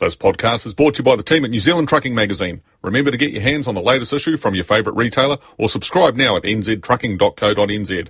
This podcast is brought to you by the team at New Zealand Trucking Magazine. Remember to get your hands on the latest issue from your favourite retailer or subscribe now at nztrucking.co.nz.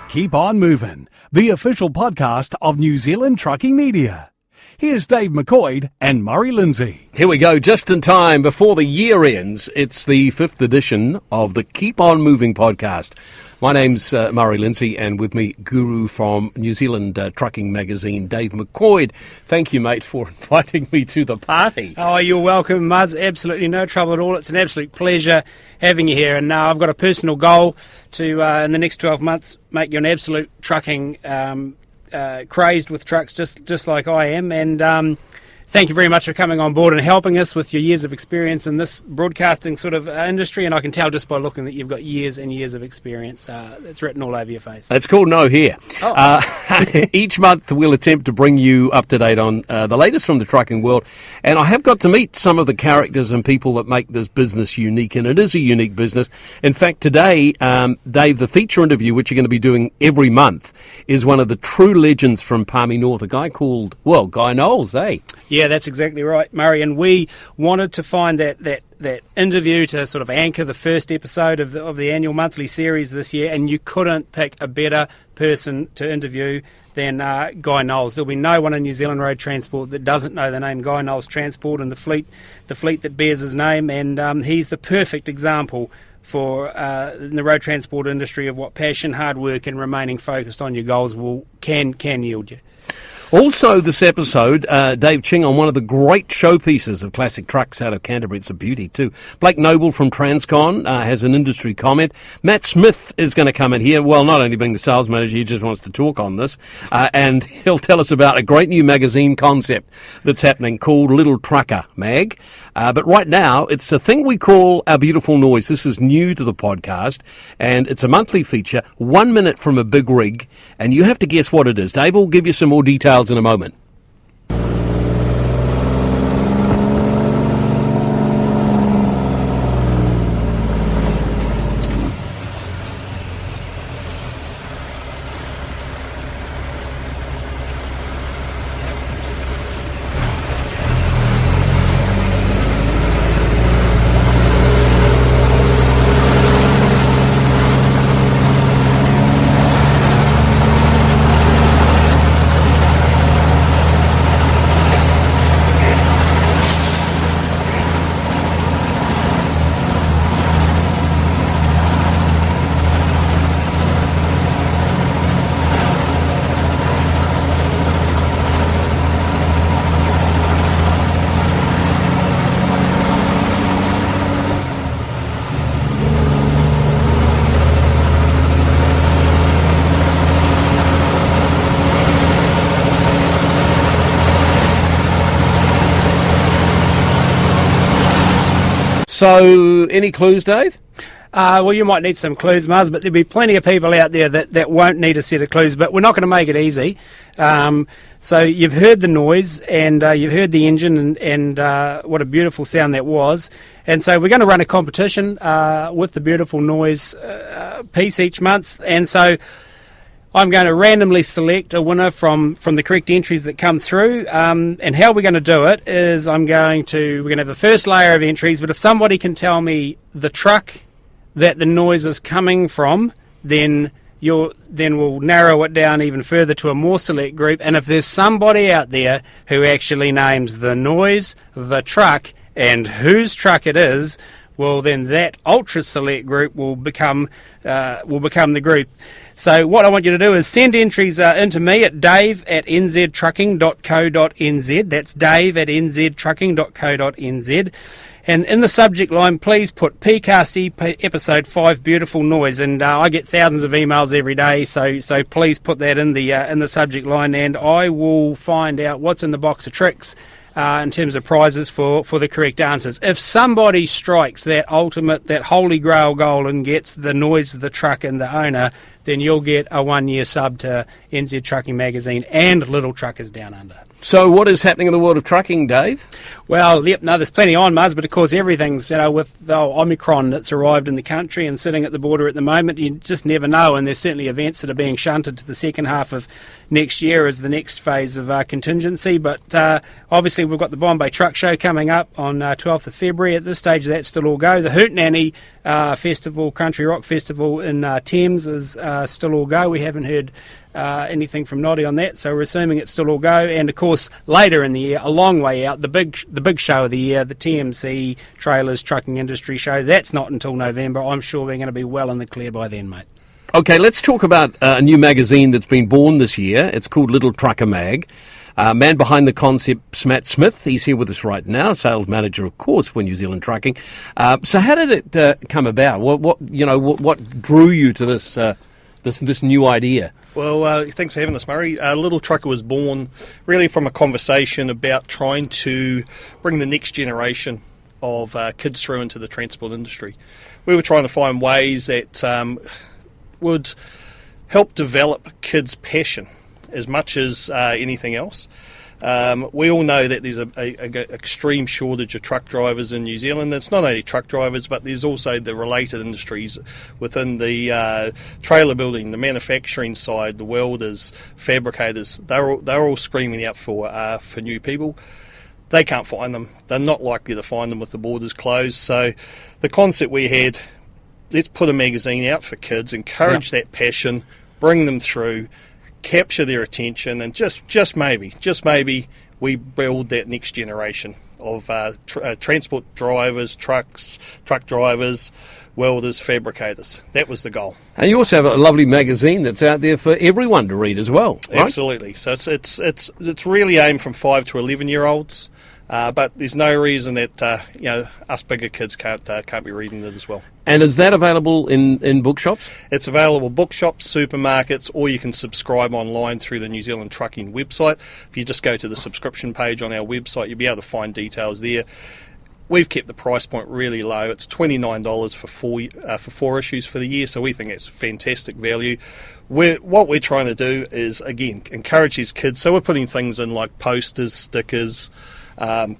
Keep on moving, the official podcast of New Zealand Trucking Media. Here's Dave McCoid and Murray Lindsay. Here we go, just in time before the year ends. It's the 5th edition of the Keep On Moving podcast. My name's Murray Lindsay, and with me, guru from New Zealand Trucking Magazine, Dave McCoid. Thank you, mate, for inviting me to the party. Oh, you're welcome, Muzz. Absolutely no trouble at all. It's an absolute pleasure having you here. And I've got a personal goal to, in the next 12 months, make you an absolute trucking crazed with trucks, just like I am. And thank you very much for coming on board and helping us with your years of experience in this broadcasting sort of industry. And I can tell just by looking that you've got years and years of experience. It's written all over your face. It's called No Hair. Oh. Each month we'll attempt to bring you up to date on the latest from the trucking world. And I have got to meet some of the characters and people that make this business unique. And it is a unique business. In fact, today, Dave, the feature interview, which you're going to be doing every month, is one of the true legends from Palmerston North, a guy called, Guy Knowles, eh? Yeah, that's exactly right, Murray. And we wanted to find that interview to sort of anchor the first episode of the annual monthly series this year, and you couldn't pick a better person to interview than Guy Knowles. There'll be no one in New Zealand Road Transport that doesn't know the name Guy Knowles Transport and the fleet that bears his name, and he's the perfect example for in the road transport industry of what passion, hard work, and remaining focused on your goals can yield you. Also this episode, Dave Ching on one of the great showpieces of classic trucks out of Canterbury. It's a beauty too. Blake Noble from Transcon has an industry comment. Matt Smith is going to come in here. Well, not only being the sales manager, he just wants to talk on this. And he'll tell us about a great new magazine concept that's happening called Little Trucker Mag. But right now, it's a thing we call Our Beautiful Noise. This is new to the podcast, and it's a monthly feature, 1 minute from a big rig, and you have to guess what it is. Dave will give you some more details in a moment. So, any clues, Dave? Well, you might need some clues, Muzz, but there'll be plenty of people out there that won't need a set of clues, but we're not going to make it easy. So you've heard the noise, and you've heard the engine, and what a beautiful sound that was. And so we're going to run a competition with the beautiful noise piece each month, and so I'm going to randomly select a winner from the correct entries that come through, and how we're going to do it is we're going to have a first layer of entries, but if somebody can tell me the truck that the noise is coming from, then we'll narrow it down even further to a more select group, and if there's somebody out there who actually names the noise, the truck, and whose truck it is, well, then that ultra select group will become the group. So what I want you to do is send entries into me at dave@nztrucking.co.nz. That's dave@nztrucking.co.nz. And in the subject line, please put PCast Episode 5 Beautiful Noise. And I get thousands of emails every day, so please put that in the subject line, and I will find out what's in the box of tricks in terms of prizes for the correct answers. If somebody strikes that holy grail goal and gets the noise of the truck and the owner, then you'll get a 1-year sub to NZ Trucking Magazine and Little Truckers Down Under. So what is happening in the world of trucking, Dave? Well, yep, no, there's plenty on, Muzz, but of course everything's, with the Omicron that's arrived in the country and sitting at the border at the moment, you just never know, and there's certainly events that are being shunted to the second half of next year as the next phase of contingency, but obviously we've got the Bombay Truck Show coming up on 12th of February. At this stage, that's still all go. The Hootenanny Festival, Country Rock Festival in Thames is still all go. We haven't heard anything from Noddy on that, so we're assuming it's still all go. And of course, later in the year, a long way out, the big show of the year, the TMC Trailers Trucking Industry Show. That's not until November. I'm sure we're going to be well in the clear by then, mate. Okay, let's talk about a new magazine that's been born this year. It's called Little Trucker Mag. Man behind the concept's Matt Smith. He's here with us right now, sales manager, of course, for New Zealand Trucking. So how did it come about? What drew you to this new idea? Well, thanks for having us, Murray. Little Trucker was born really from a conversation about trying to bring the next generation of kids through into the transport industry. We were trying to find ways that would help develop kids' passion as much as anything else. We all know that there's an extreme shortage of truck drivers in New Zealand. It's not only truck drivers, but there's also the related industries within the trailer building, the manufacturing side, the welders, fabricators. They're all screaming out for new people. They can't find them. They're not likely to find them with the borders closed. So the concept we had, let's put a magazine out for kids, encourage that passion, bring them through, capture their attention, and just maybe we build that next generation of transport drivers, truck drivers, welders, fabricators. That was the goal. And you also have a lovely magazine that's out there for everyone to read as well, right? Absolutely. So it's really aimed from 5 to 11-year-olds. But there's no reason that us bigger kids can't be reading it as well. And is that available in bookshops? It's available bookshops, supermarkets, or you can subscribe online through the New Zealand Trucking website. If you just go to the subscription page on our website, you'll be able to find details there. We've kept the price point really low. It's $29 for 4 issues for the year, so we think it's fantastic value. What we're trying to do is, again, encourage these kids. So we're putting things in like posters, stickers,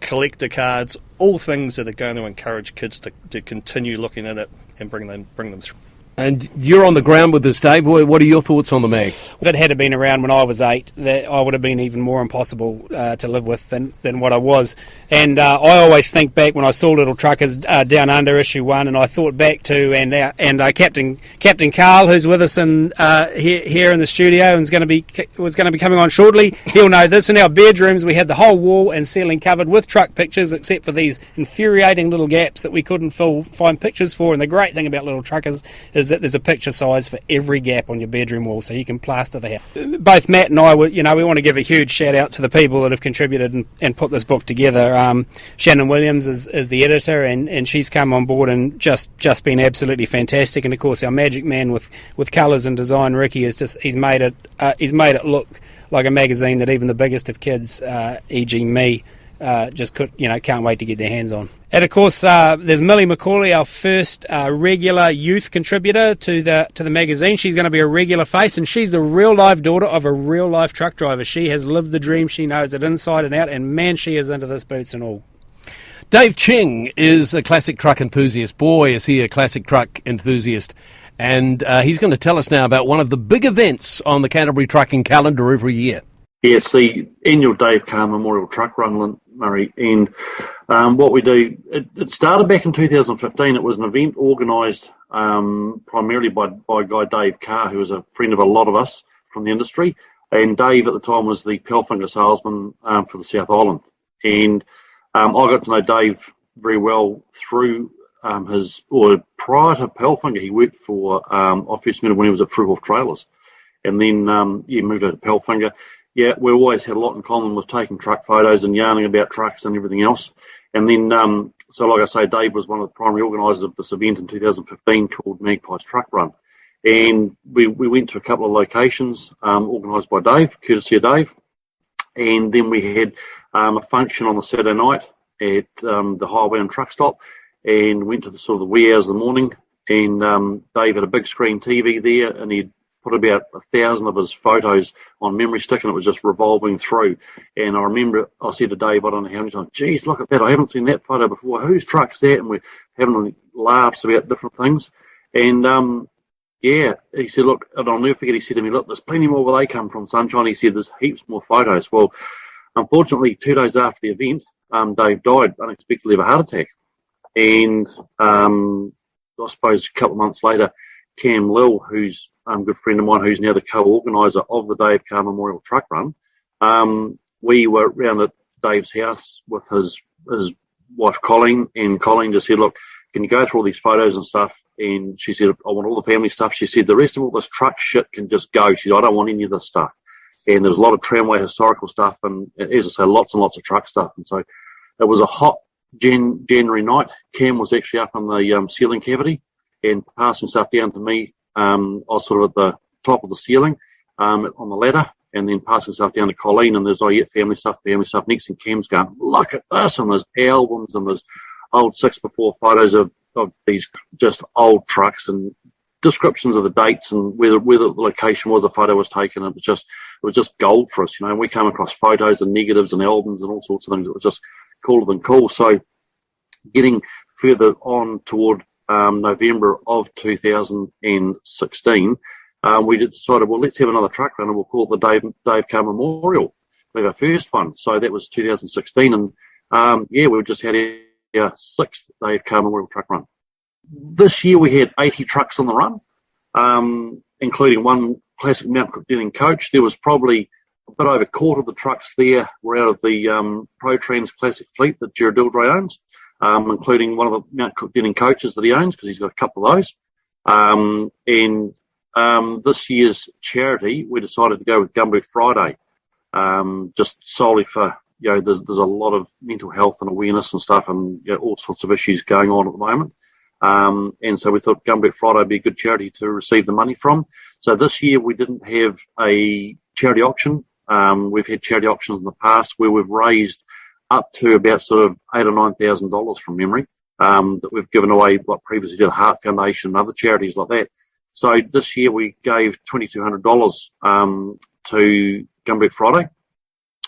collector cards, all things that are going to encourage kids to continue looking at it and bring them through. And you're on the ground with this, Dave. What are your thoughts on the mag? If it had been around when I was 8, that I would have been even more impossible to live with than what I was. And I always think back when I saw Little Truckers Down Under issue 1, and I thought back to Captain Carl, who's with us here in the studio and was going to be coming on shortly. He'll know this. In our bedrooms, we had the whole wall and ceiling covered with truck pictures, except for these infuriating little gaps that we couldn't find pictures for. And the great thing about Little Truckers is that there's a picture size for every gap on your bedroom wall, so you can plaster the house. Both Matt and I, we want to give a huge shout out to the people that have contributed and put this book together. Shannon Williams is the editor, and she's come on board and just been absolutely fantastic. And of course, our magic man with colours and design, Ricky, he's made it look like a magazine that even the biggest of kids, e.g. me, can't wait to get their hands on. And of course, there's Millie McCauley, our first regular youth contributor to the magazine. She's going to be a regular face, and she's the real life daughter of a real life truck driver. She has lived the dream. She knows it inside and out, and man, she is into this boots and all. Dave Ching is a classic truck enthusiast. Boy, is he a classic truck enthusiast. And he's going to tell us now about one of the big events on the Canterbury trucking calendar every year. Yeah, it's the annual Dave Carr Memorial Truck Run, Murray, and what we do, it started back in 2015. It was an event organised primarily by Guy Dave Carr, who was a friend of a lot of us from the industry, and Dave at the time was the Pelfinger salesman for the South Island, and I got to know Dave very well through prior to Pelfinger, he worked for, I first met him when he was at Fruithof Trailers, and then moved over to Pelfinger. Yeah, we always had a lot in common with taking truck photos and yarning about trucks and everything else. And then, so like I say, Dave was one of the primary organisers of this event in 2015 called Magpie's Truck Run. And we went to a couple of locations organised by Dave, courtesy of Dave. And then we had a function on the Saturday night at the highway and truck stop, and went to the sort of the wee hours of the morning. And Dave had a big screen TV there, and he'd put about 1,000 of his photos on memory stick, and it was just revolving through. And I remember I said to Dave, I don't know how many times, geez, look at that, I haven't seen that photo before. Whose truck's that? And we're having laughs about different things. And yeah, he said, look, and I'll never forget, he said to me, look, there's plenty more where they come from, Sunshine. He said, there's heaps more photos. Well, unfortunately, 2 days after the event, Dave died unexpectedly of a heart attack. And I suppose a couple of months later, Cam Lill, who's a good friend of mine, who's now the co-organiser of the Dave Carr Memorial Truck Run, we were round at Dave's house with his wife Colleen, and Colleen just said, look, can you go through all these photos and stuff? And she said, I want all the family stuff. She said, the rest of all this truck shit can just go. She said, I don't want any of this stuff. And there was a lot of tramway historical stuff, and as I say, lots and lots of truck stuff. And so it was a hot January night. Cam was actually up in the ceiling cavity and passing stuff down to me. I was sort of at the top of the ceiling on the ladder, and then passing stuff down to Colleen, and there's family stuff. Next thing Cam's going, look at this, and there's albums, and there's old 6x4 photos of these just old trucks, and descriptions of the dates and where the location was the photo was taken. It was just gold for us, you know. We came across photos and negatives and albums and all sorts of things. It was just cooler than cool. So getting further on toward November of 2016, we decided, well, let's have another truck run, and we'll call it the Dave Carr Memorial. We have our first one. So that was 2016, and we just had our sixth Dave Carr Memorial Truck Run. This year we had 80 trucks on the run, including one classic Mount Cook Denning coach. There was probably a bit over a quarter of the trucks there were out of the Pro Trans Classic fleet that Gerard Dildray owns, including one of the Mount Cook Denning coaches that he owns, because he's got a couple of those. And this year's charity, we decided to go with Gumboot Friday, just solely for, you know, there's a lot of mental health and awareness and stuff, and you know, all sorts of issues going on at the moment. And so we thought Gumboot Friday would be a good charity to receive the money from. So this year we didn't have a charity auction. We've had charity auctions in the past where we've raised up to about sort of $8,000 or $9,000 from memory, that we've given away, like previously did Heart Foundation and other charities like that. So this year we gave $2,200 to Gumboot Friday,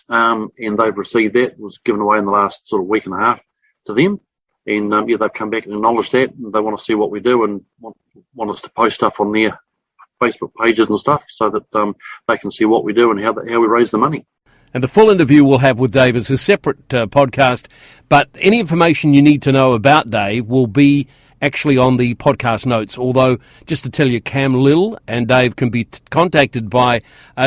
and they've received that. It was given away in the last sort of week and a half to them. And they've come back and acknowledged that, and they want to see what we do and want us to post stuff on their Facebook pages and stuff, so that they can see what we do and how we raise the money. And the full interview we'll have with Dave is a separate podcast, but any information you need to know about Dave will be actually on the podcast notes. Although, just to tell you, Cam Lill and Dave can be contacted by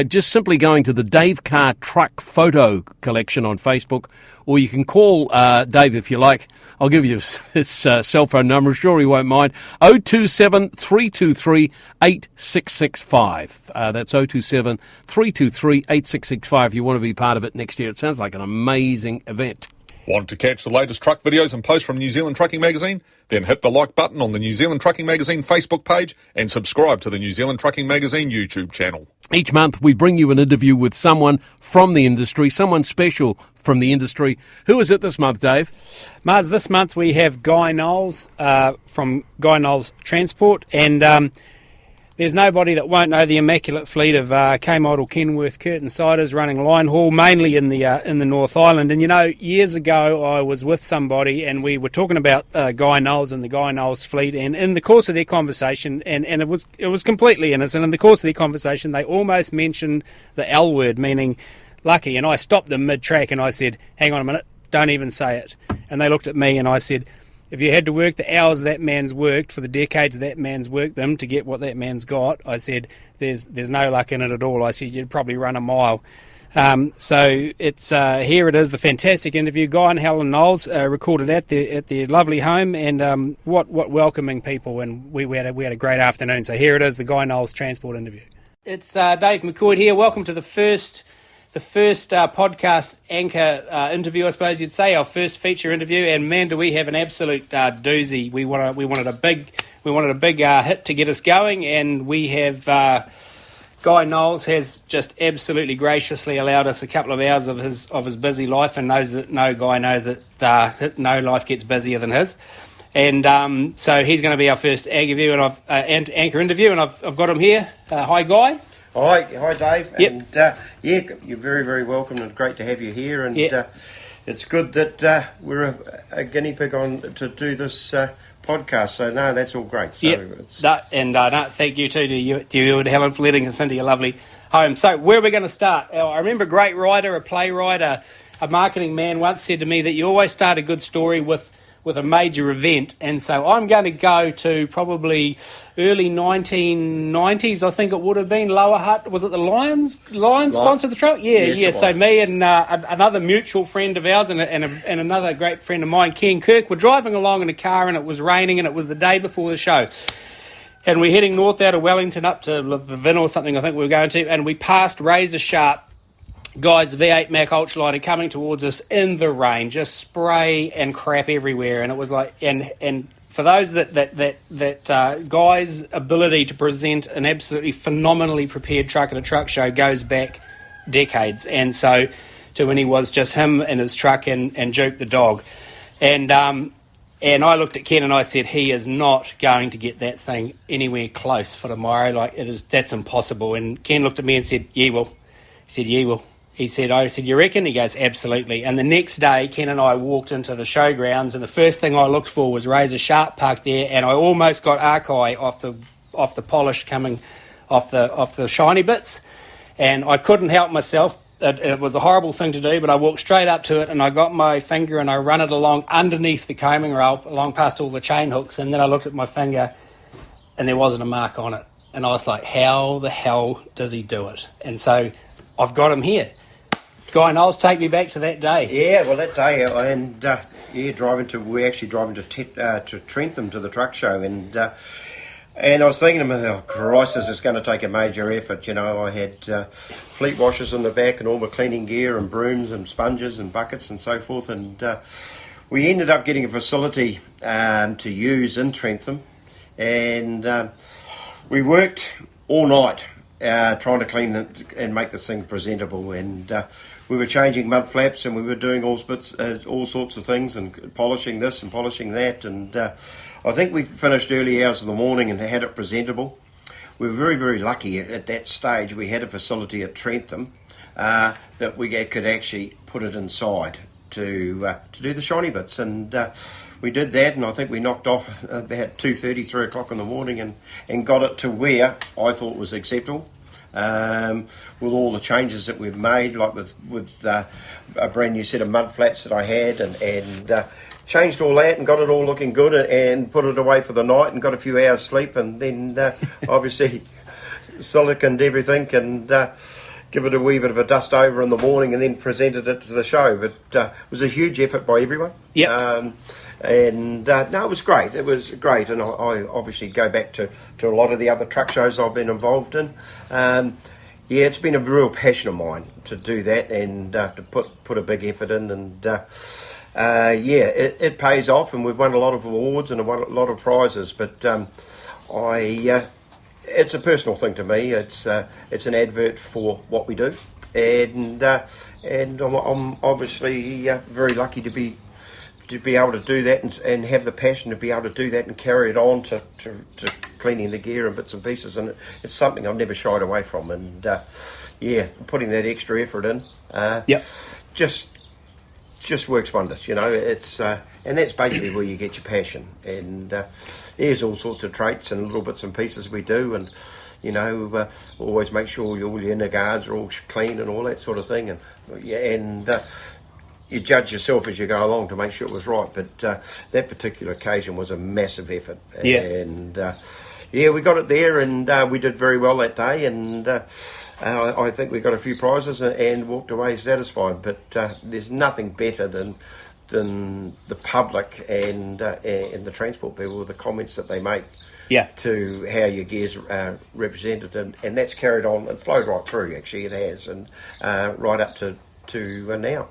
just simply going to the Dave Carr Truck Photo Collection on Facebook, or you can call Dave if you like. I'll give you his cell phone number. I'm sure he won't mind. 027 323 8665. That's 027 323 8665 if you want to be part of it next year. It sounds like an amazing event. Want to catch the latest truck videos and posts from New Zealand Trucking Magazine? Then hit the like button on the New Zealand Trucking Magazine Facebook page and subscribe to the New Zealand Trucking Magazine YouTube channel. Each month we bring you an interview with someone from the industry, someone special from the industry. Who is it this month, Dave? Mars, this month we have Guy Knowles from Guy Knowles Transport, and there's nobody that won't know the immaculate fleet of K-model Kenworth curtain siders running line haul, mainly in the North Island. And you know, years ago I was with somebody and we were talking about Guy Knowles and the Guy Knowles fleet, and in the course of their conversation, and it was completely innocent, in the course of their conversation they almost mentioned the L word, meaning lucky, and I stopped them mid-track and I said, hang on a minute, don't even say it. And they looked at me and I said, if you had to work the hours that man's worked for the decades that man's worked them to get what that man's got, I said, there's no luck in it at all. I said, you'd probably run a mile. So it's here it is, the fantastic interview. Guy and Helen Knowles recorded at their lovely home, and what welcoming people, and we had a great afternoon. So here it is, the Guy Knowles Transport interview. It's Dave McCoid here. Welcome to the first podcast anchor interview, I suppose you'd say, our first feature interview, and man, do we have an absolute doozy. We wanted a big hit to get us going, and we have Guy Knowles has just absolutely graciously allowed us a couple of hours of his busy life, and those that know Guy know that no life gets busier than his. And so he's going to be our first anchor interview, and I've got him here. Hi, Guy. Hi, Dave. Yep. And you're very, very welcome, and great to have you here. And it's good that we're a guinea pig on to do this podcast. So no, that's all great. So thank you too to you and Helen for letting us into your lovely home. So where are we going to start? I remember a great writer, a playwright, a marketing man once said to me that you always start a good story with a major event, and so I'm going to go to probably early 1990s, I think it would have been. Lower Hutt, was it the Lions sponsored the trail? Yes, so me and another mutual friend of ours and another great friend of mine, Ken Kirk, were driving along in a car, and it was raining, and it was the day before the show. And we're heading north out of Wellington up to Levin or something I think we were going to, and we passed Razor Sharp Guy's V8 Mac Ultralighter coming towards us in the rain, just spray and crap everywhere, and it was like, and for those that Guy's ability to present an absolutely phenomenally prepared truck at a truck show goes back decades, and so to when he was just him and his truck and Duke the dog, and I looked at Ken and I said, he is not going to get that thing anywhere close for tomorrow, like that's impossible. And Ken looked at me and said, yeah, well. He said, yeah, well. I said, you reckon? He goes, absolutely. And the next day, Ken and I walked into the showgrounds, and the first thing I looked for was Razor Sharp parked there, and I almost got Archive off the polish coming off the shiny bits, and I couldn't help myself. It was a horrible thing to do, but I walked straight up to it, and I got my finger and I run it along underneath the combing rail, along past all the chain hooks, and then I looked at my finger, and there wasn't a mark on it, and I was like, how the hell does he do it? And so I've got him here. Guy Knowles, take me back to that day. Yeah, well, that day, and we're actually driving to Trentham to the truck show, and I was thinking to myself, Christ, this is going to take a major effort. You know, I had fleet washers in the back and all my cleaning gear and brooms and sponges and buckets and so forth, and we ended up getting a facility to use in Trentham, and we worked all night trying to clean it and make this thing presentable, and we were changing mud flaps, and we were doing all sorts of things, and polishing this and polishing that, and I think we finished early hours of the morning and had it presentable. We were very, very lucky at that stage. We had a facility at Trentham that we could actually put it inside to do the shiny bits, and we did that, and I think we knocked off about 2:30, 3 o'clock in the morning, and got it to where I thought was acceptable. With all the changes that we've made, like with a brand new set of mud flats that I had, and changed all that and got it all looking good, and put it away for the night and got a few hours sleep, and then obviously siliconed everything and give it a wee bit of a dust over in the morning, and then presented it to the show. But it was a huge effort by everyone. Yep. No, it was great. It was great, and I obviously go back to a lot of the other truck shows I've been involved in. It's been a real passion of mine to do that, and to put a big effort in, and it pays off, and we've won a lot of awards and won a lot of prizes. But it's a personal thing to me. It's an advert for what we do, and I'm obviously very lucky to be able to do that, and have the passion to be able to do that and carry it on to cleaning the gear and bits and pieces, and it's something I've never shied away from, and putting that extra effort in just works wonders, you know. It's and that's basically where you get your passion, and there's all sorts of traits and little bits and pieces we do, and you know, always make sure all your inner guards are all clean and all that sort of thing, and you judge yourself as you go along to make sure it was right. But that particular occasion was a massive effort. And we got it there, and we did very well that day, and I think we got a few prizes and walked away satisfied. But there's nothing better than the public and the transport people, the comments that they make to how your gear's represented, and that's carried on and flowed right through. Actually, it has, and right up to now.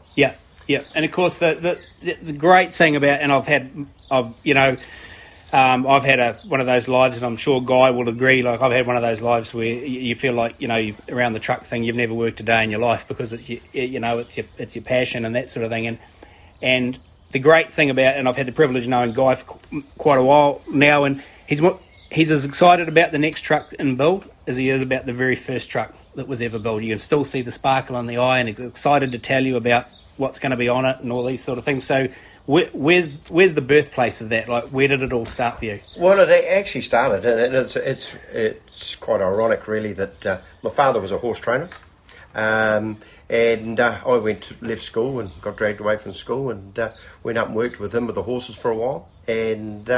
Yeah, and of course the great thing about, and I've I've had one of those lives, and I'm sure Guy will agree. Like, I've had one of those lives where you feel like, around the truck thing, you've never worked a day in your life because it's it's your passion and that sort of thing. And the great thing about, and I've had the privilege of knowing Guy for quite a while now, and he's as excited about the next truck in build as he is about the very first truck that was ever built. You can still see the sparkle in the eye, and he's excited to tell you about what's going to be on it and all these sort of things. So where's the birthplace of that? Like, where did it all start for you? Well, it actually started, and it's quite ironic, really, that my father was a horse trainer, and I left school and got dragged away from school and went up and worked with him with the horses for a while, and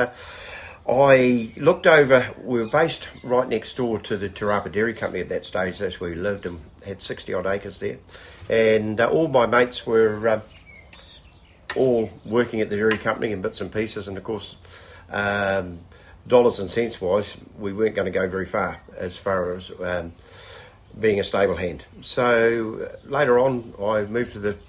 I looked over. We were based right next door to the Te Rapa Dairy Company at that stage. That's where we lived and had 60 odd acres there, and all my mates were all working at the dairy company in bits and pieces, and of course dollars and cents wise we weren't going to go very far as being a stable hand. So later on I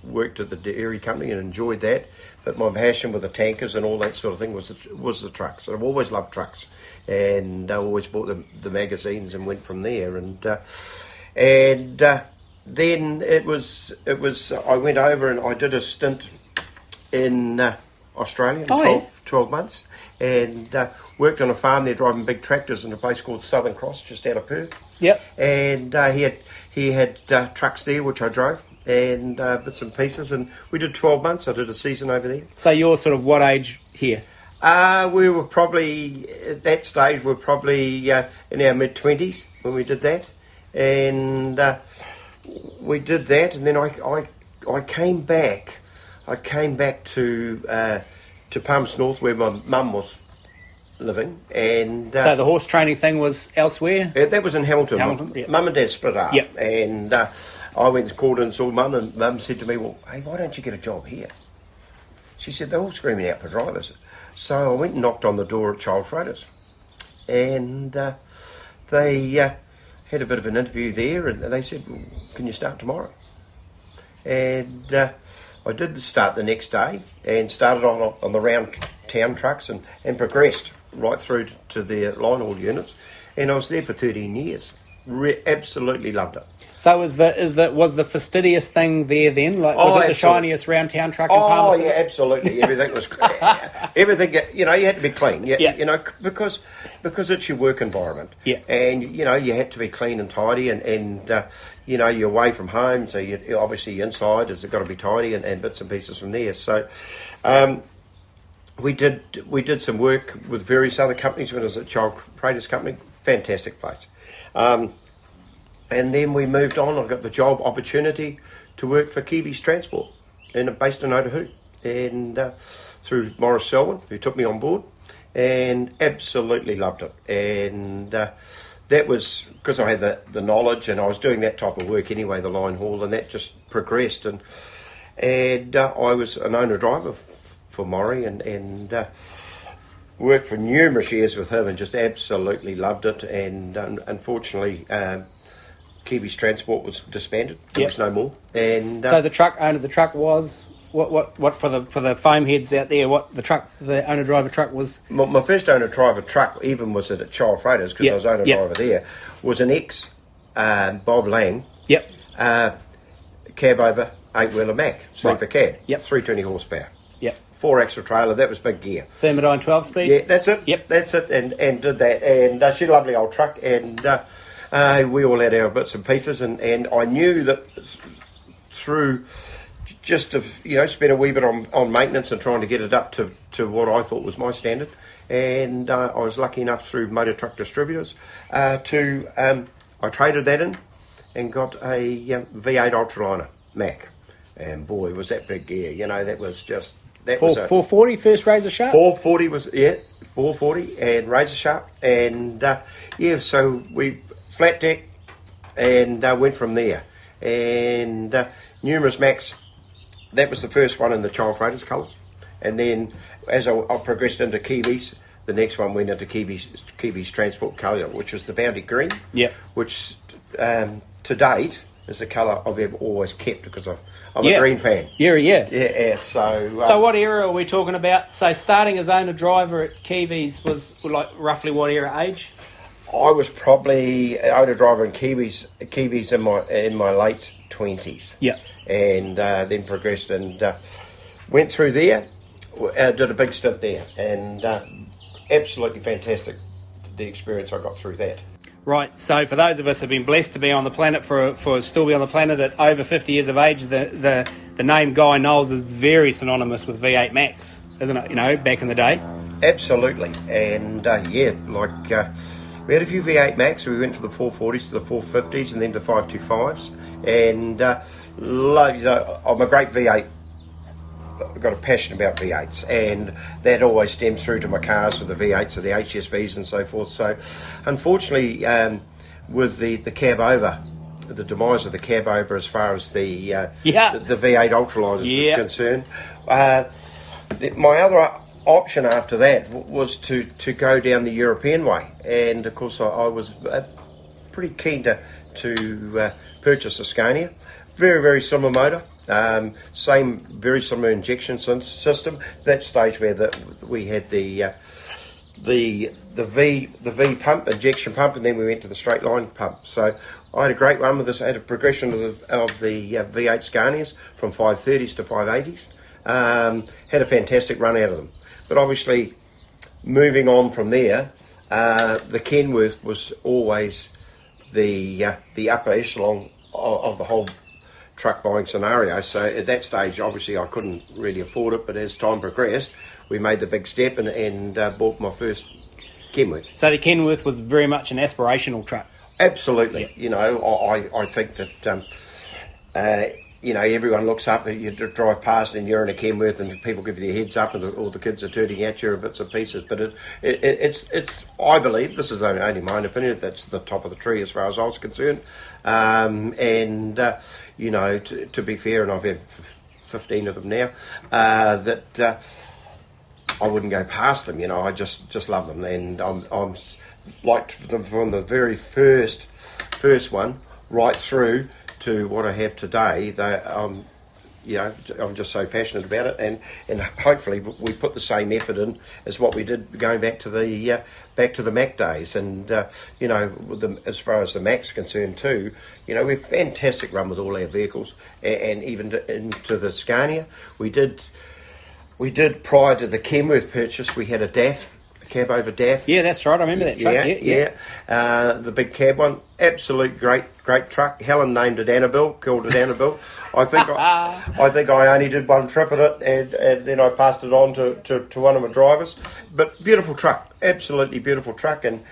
worked at the dairy company and enjoyed that, but my passion with the tankers and all that sort of thing was the trucks. I've always loved trucks, and I always bought the magazines and went from there, and then it was I went over and I did a stint in Australia, 12 months, and worked on a farm there driving big tractors in a place called Southern Cross, just out of Perth. Yep. And he had trucks there, which I drove, and bits and pieces, and we did 12 months. I did a season over there. So you're sort of what age here? We were probably, at that stage, in our mid-20s when we did that. And we did that, and then I came back. I came back to Palmerston North, where my mum was living, and so the horse training thing was elsewhere. That was in Hamilton. Yeah. Mum and Dad split up, yep. And I went and called and saw Mum, and Mum said to me, "Well, hey, why don't you get a job here?" She said they're all screaming out for drivers. So I went and knocked on the door at Child Freighters, and they had a bit of an interview there, and they said, well, "Can you start tomorrow?" And I did start the next day and started on the round town trucks and progressed right through to the line haul units, and I was there for 13 years. Absolutely loved it. So was the fastidious thing there then? Like, was it the shiniest round town truck in Palmerston? Oh yeah, absolutely. Everything was everything. You had to be clean. Yeah. Because it's your work environment. Yeah. And you had to be clean and tidy, and you're away from home, so obviously inside has got to be tidy and bits and pieces from there. So we did some work with various other companies when I was at Child Freighters Company. Fantastic place. And then we moved on. I got the job opportunity to work for Kiwis Transport, based in Otahu, and through Morris Selwyn, who took me on board, and absolutely loved it. And that was because I had the knowledge, and I was doing that type of work anyway, the line haul, and that just progressed. And I was an owner driver for Morrie, and worked for numerous years with him, and just absolutely loved it. And unfortunately, Kiwis Transport was disbanded. There was no more. And so the owner of the truck was what for the foam heads out there? What the owner driver truck was? My first owner driver truck even was at Child Freighters, because I was owner driver there. Was an ex Bob Lang. Yep. Cab over 8-wheeler Mac sleeper cab. Yep. 320 horsepower. Yep. 4-axle trailer. That was big gear. Thermodyne 12-speed. Yeah, that's it. Yep. That's it. And did that. And she's a lovely old truck. And we all had our bits and pieces. And I knew that through just to spend a wee bit on maintenance and trying to get it up to what I thought was my standard. And I was lucky enough through Motor Truck Distributors I traded that in and got a V8 Ultraliner Mac. And boy, was that big gear. That was just... That was 440 first razor sharp? 440 was, 440 and razor sharp. And so we flat deck and went from there. And numerous Macs. That was the first one in the Child Freighters colours. And then as I progressed into Kiwis, the next one went into Kiwis Transport colour, which was the Bounty Green. Yeah. Which to date is the colour I've ever always kept because I'm a green fan. Yeah. So what era are we talking about? So starting as owner-driver at Kiwis was like roughly what era age? I was probably owner driver in Kiwis in my late 20s. Yeah. And then progressed and went through there, did a big stint there, and absolutely fantastic, the experience I got through that. Right, so for those of us who've been blessed to be on the planet for still be on the planet at over 50 years of age, the name Guy Knowles is very synonymous with V8 Max, isn't it? You know, back in the day. Absolutely, and we had a few V8 Max. We went from the 440s to the 450s and then the 525s. And I'm a great V8. I've got a passion about V8s, and that always stems through to my cars with the V8s or the HSVs and so forth. So, unfortunately, with the cab over, the demise of the cab over as far as the V8 ultralight is concerned, my other option after that was to go down the European way, and of course I was pretty keen to purchase a Scania. Very, very similar motor, same very similar injection system. That stage where we had the V pump, injection pump, and then we went to the straight line pump. So I had a great run with this. I had a progression of the V8 Scanias from 530s to 580s. Had a fantastic run out of them. But obviously, moving on from there, the Kenworth was always the upper echelon of the whole truck buying scenario. So at that stage, obviously, I couldn't really afford it. But as time progressed, we made the big step and bought my first Kenworth. So the Kenworth was very much an aspirational truck. Absolutely. Yeah. You know, I think that everyone looks up, you drive past and you're in a Kenworth and people give you the heads up and all the kids are turning at you bits and pieces. But it's I believe, this is only my own opinion, that's the top of the tree as far as I was concerned. To be fair, and I've had 15 of them now, that I wouldn't go past them. You know, I just love them, and I'm like them from the very first one right through to what I have today. I'm just so passionate about it, and hopefully we put the same effort in as what we did going back to the Mac days. And as far as the Mac's concerned too, we've fantastic run with all our vehicles, and even into the Scania. We did prior to the Kenworth purchase, we had a DAF. Cab over DAF. Yeah, that's right. I remember that truck. Yeah. The big cab one, absolute great truck. Helen named it Annabelle, called it Annabelle. I think I only did one trip at it, and then I passed it on to one of my drivers. But beautiful truck, absolutely beautiful truck, and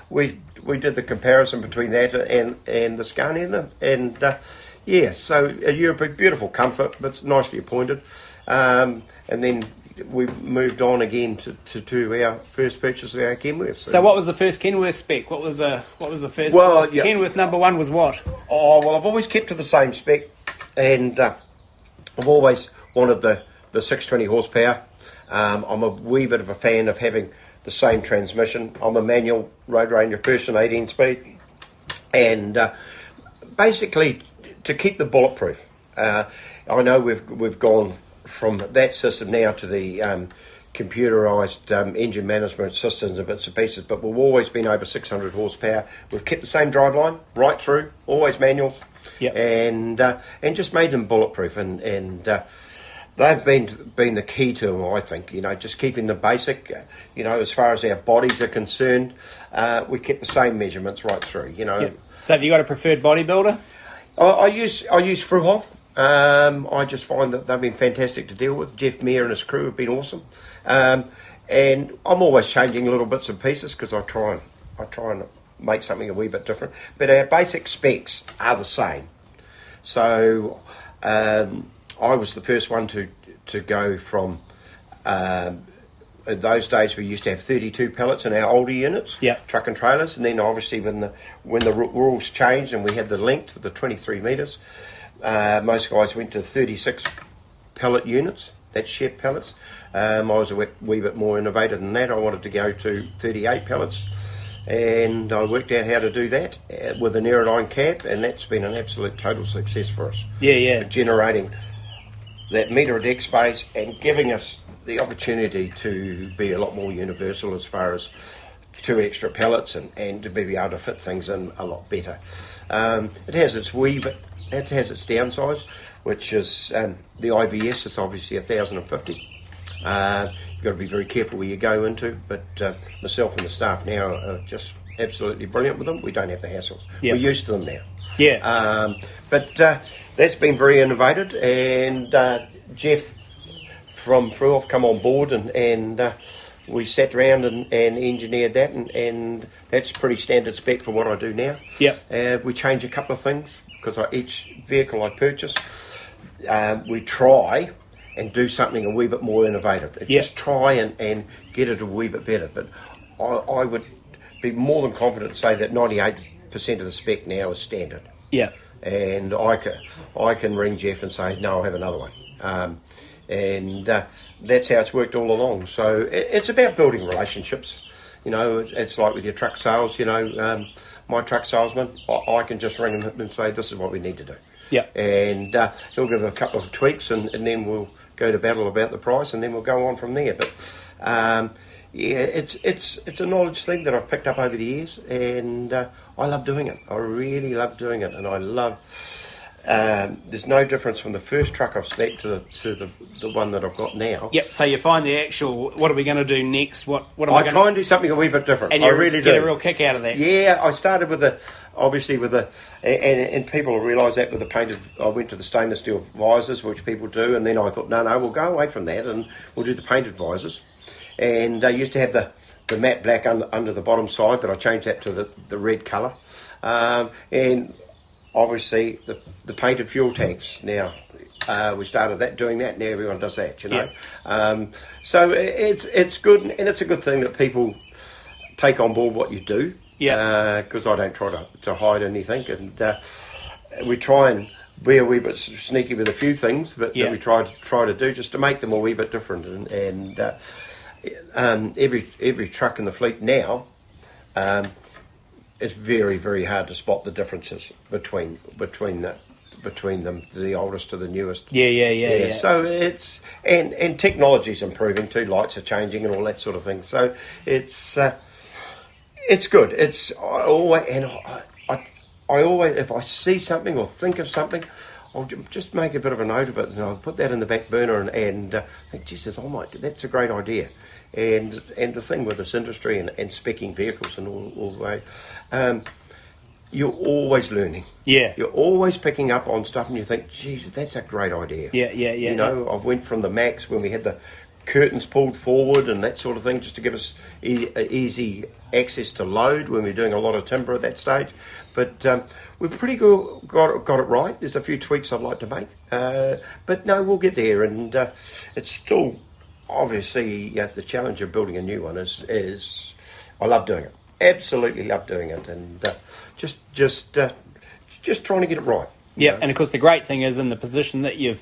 we did the comparison between that and the Scania, so a European, beautiful comfort, but it's nicely appointed, and then we moved on again to our first purchase of our Kenworth. So what was the first Kenworth spec? What was the first? Well, Kenworth number one was what? Oh, well, I've always kept to the same spec, and I've always wanted the 620 horsepower. I'm a wee bit of a fan of having the same transmission. I'm a manual Road Ranger person, 18 speed, and basically to keep the bulletproof. I know we've gone from that system now to the computerised engine management systems and bits and pieces, but we've always been over 600 horsepower. We've kept the same driveline right through, always manuals, and just made them bulletproof, and they've been the key to them, I think. Just keeping the basic. As far as our bodies are concerned, we kept the same measurements right through. So have you got a preferred bodybuilder? I use Fruhoff. I just find that they've been fantastic to deal with. Jeff Meir and his crew have been awesome, and I'm always changing little bits and pieces because I try and make something a wee bit different. But our basic specs are the same. So I was the first one to go from. In those days, we used to have 32 pallets in our older units, truck and trailers, and then obviously when the rules changed and we had the length of the 23 metres. Most guys went to 36 pellet units, that's Shep pellets. I was a wee bit more innovative than that. I wanted to go to 38 pellets, and I worked out how to do that with an aeroline cab, and that's been an absolute total success for us. Yeah. Generating that metre of deck space and giving us the opportunity to be a lot more universal as far as 2 extra pallets and to be able to fit things in a lot better. It has its downsides, which is the IVS is obviously 1,050. You've got to be very careful where you go into, but myself and the staff now are just absolutely brilliant with them. We don't have the hassles. Yep. We're used to them now. Yeah. But that's been very innovative, and Jeff from Fruoff come on board, and we sat around and engineered that, and that's pretty standard spec for what I do now. Yep. We change a couple of things, because each vehicle I purchase, we try and do something a wee bit more innovative. Just try and get it a wee bit better. But I would be more than confident to say that 98% of the spec now is standard. Yeah. And I can ring Jeff and say, no, I'll have another one. And that's how it's worked all along. So it's about building relationships. You know, it's like with your truck sales, you know, my truck salesman, I can just ring him and say, this is what we need to do. Yeah. And he'll give a couple of tweaks, and then we'll go to battle about the price, and then we'll go on from there. But it's a knowledge thing that I've picked up over the years, and I love doing it. I really love doing it, and I love. There's no difference from the first truck I've spec'd to the one that I've got now. Yep. So you find the actual, what are we going to do next? What am I try and do something a wee bit different. And I really get do. a real kick out of that. Yeah, I started with and people will realise that with the painted. I went to the stainless steel visors, which people do, and then I thought, no, we'll go away from that and we'll do the painted visors. And I used to have the matte black under the bottom side, but I changed that to the red colour, and obviously the painted fuel tanks now. We started doing that. Now everyone does that, you know. Yeah. So it's good, and it's a good thing that people take on board what you do. Yeah. Because I don't try to hide anything, and we try and be a wee bit sneaky with a few things, but that we try to do just to make them a wee bit different. And every truck in the fleet now. It's very, very hard to spot the differences between them, the oldest to the newest. Yeah. So it's and technology's improving too. Lights are changing and all that sort of thing. So it's good. I always, if I see something or think of something, I'll just make a bit of a note of it, and I'll put that in the back burner and think, Jesus, that's a great idea. And the thing with this industry and speccing vehicles and all the way, you're always learning. Yeah. You're always picking up on stuff, and you think, Jesus, that's a great idea. Yeah. You know, I've went from the Max when we had the curtains pulled forward and that sort of thing, just to give us easy access to load when we're doing a lot of timber at that stage. But we've pretty got it right. There's a few tweaks I'd like to make, but no, we'll get there. And it's still obviously the challenge of building a new one is I love doing it. Absolutely love doing it, and just trying to get it right. Yeah, and of course the great thing is in the position that you've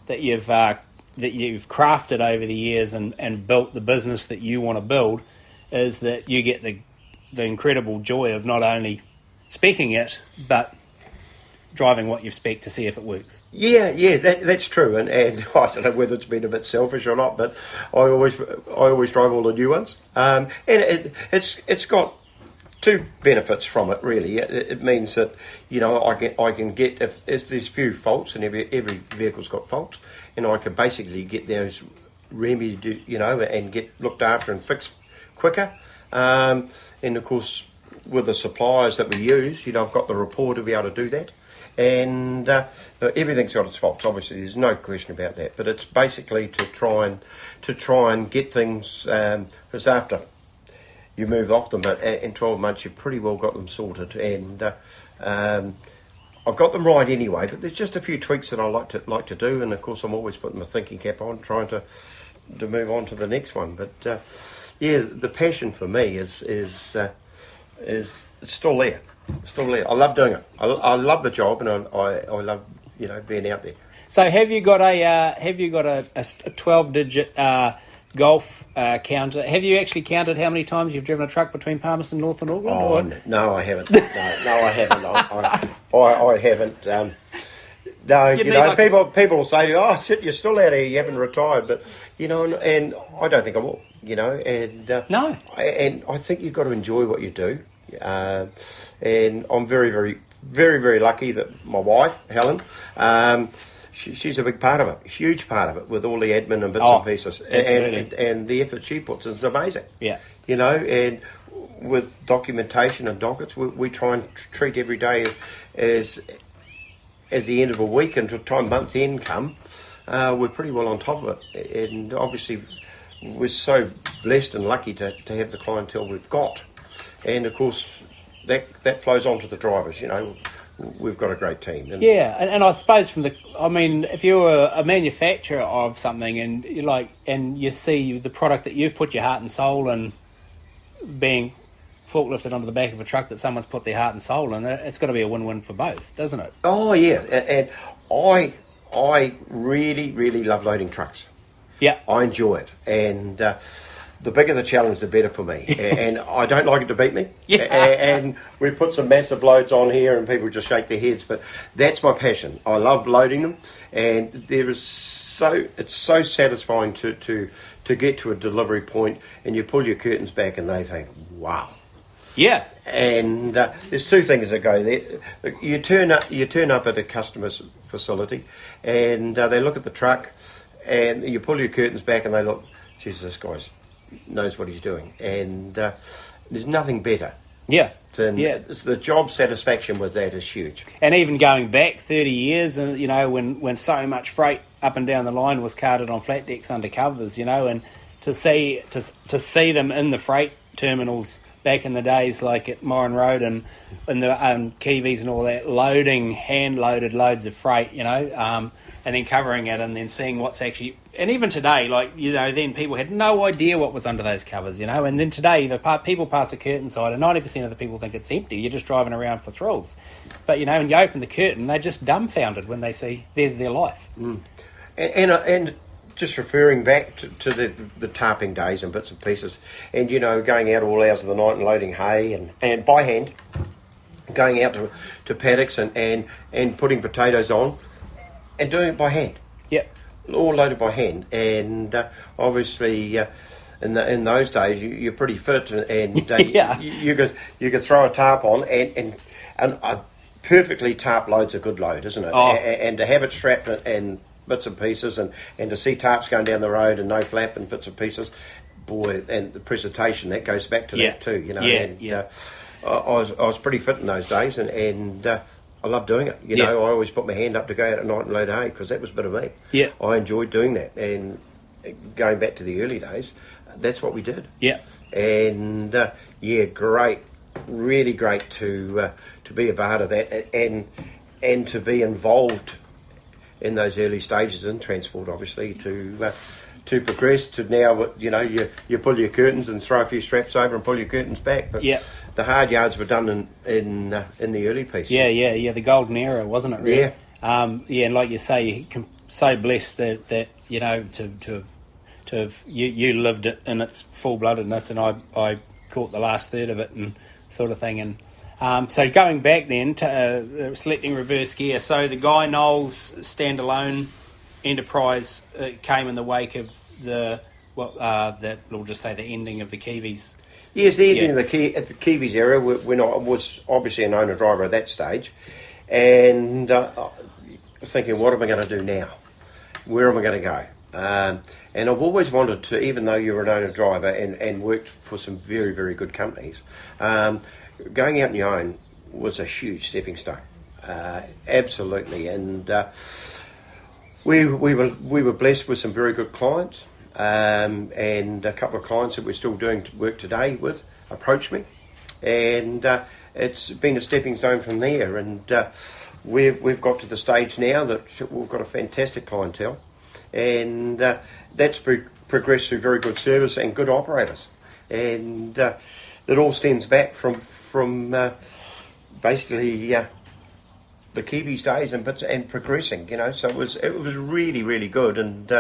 crafted over the years and built the business that you want to build, is that you get the incredible joy of not only speccing it but driving what you've spec'd to see if it works. Yeah, that's true, and I don't know whether it's been a bit selfish or not, but I always drive all the new ones, and it's got two benefits from it really. It means that, you know, I can get, if there's few faults, and every vehicle's got faults, and I can basically get those remedied, you know, and get looked after and fixed quicker. And of course, with the suppliers that we use, you know, I've got the rapport to be able to do that. And everything's got its faults. Obviously, there's no question about that. But it's basically to try and get things, because after you move off them, but in 12 months you've pretty well got them sorted. And I've got them right anyway. But there's just a few tweaks that I like to do. And of course, I'm always putting my thinking cap on, trying to move on to the next one. But the passion for me is still there. Still there. I love doing it. I love the job, and I love, you know, being out there. So have you got a 12-digit golf counter. Have you actually counted how many times you've driven a truck between Palmerston North and Auckland? Oh, no, I haven't. No, I haven't. I haven't. No, people will say to you, "Oh, shit, you're still out here. You haven't retired." But and I don't think I will. And no, and I think you've got to enjoy what you do. And I'm very, very, very, very lucky that my wife, Helen, she's a big part of it, a huge part of it, with all the admin and bits and pieces, and the effort she puts is amazing. Yeah, and with documentation and dockets, we try and treat every day as the end of a week until time month's end come. We're pretty well on top of it, and obviously we're so blessed and lucky to have the clientele we've got, and of course that flows on to the drivers. We've got a great team. And I suppose if you're a manufacturer of something and you see the product that you've put your heart and soul in being forklifted onto the back of a truck that someone's put their heart and soul in, it's got to be a win-win for both, doesn't it? Oh yeah, and I really, really love loading trucks. Yeah, I enjoy it, and the bigger the challenge, the better for me. And I don't like it to beat me. Yeah. And we put some massive loads on here, and people just shake their heads. But that's my passion. I love loading them, and it's so satisfying to get to a delivery point, and you pull your curtains back, and they think, "Wow." Yeah. And there's two things that go there. You turn up at a customer's facility, and they look at the truck, and you pull your curtains back, and they look, "Jesus, this guy's knows what he's doing," and there's nothing better. It's the job satisfaction with that is huge. And even going back 30 years, and when so much freight up and down the line was carted on flat decks under covers, and to see them in the freight terminals back in the days, like at Moran Road and the Kiwis and all that, hand loaded loads of freight, and then covering it, and then seeing what's actually, and even today, then people had no idea what was under those covers, and then today people pass the curtain side and 90% of the people think it's empty. You're just driving around for thrills, but when you open the curtain, they're just dumbfounded when they see there's their life. And just referring back to the tarping days and bits and pieces, and going out all hours of the night and loading hay and by hand, going out to paddocks and putting potatoes on. And doing it by hand. Yep. All loaded by hand. And obviously, in those days, you're pretty fit, and you could throw a tarp on, and a perfectly tarp load's a good load, isn't it? Oh. And to have it strapped and bits and pieces, and to see tarps going down the road and no flap and bits and pieces, boy, and the presentation, that goes back to that too, I was pretty fit in those days, and I love doing it. I always put my hand up to go out at night and load hay, because that was a bit of me. Yeah. I enjoyed doing that. And going back to the early days, that's what we did. Yeah. And great, really great to be a part of that, and to be involved in those early stages in transport, obviously, to progress to now. You pull your curtains and throw a few straps over and pull your curtains back. But the hard yards were done in the early piece. The golden era, wasn't it? Really? Yeah. And like you say, so blessed that to have you lived it in its full bloodedness, and I caught the last third of it and sort of thing. And so going back then to selecting reverse gear, so the Guy Knowles standalone enterprise came in the wake of we'll just say the ending of the Kiwis. Yes, the ending of the Kiwis era, when I was obviously an owner-driver at that stage, and thinking, what am I going to do now? Where am I going to go? And I've always wanted to, even though you're an owner-driver and worked for some very, very good companies, going out on your own was a huge stepping stone. Absolutely. And we were blessed with some very good clients. And a couple of clients that we're still doing work today with approached me, and it's been a stepping stone from there. And we've got to the stage now that we've got a fantastic clientele, and that's progressed through very good service and good operators, and it all stems back from basically the Kiwis days and progressing, So it was really, really good, and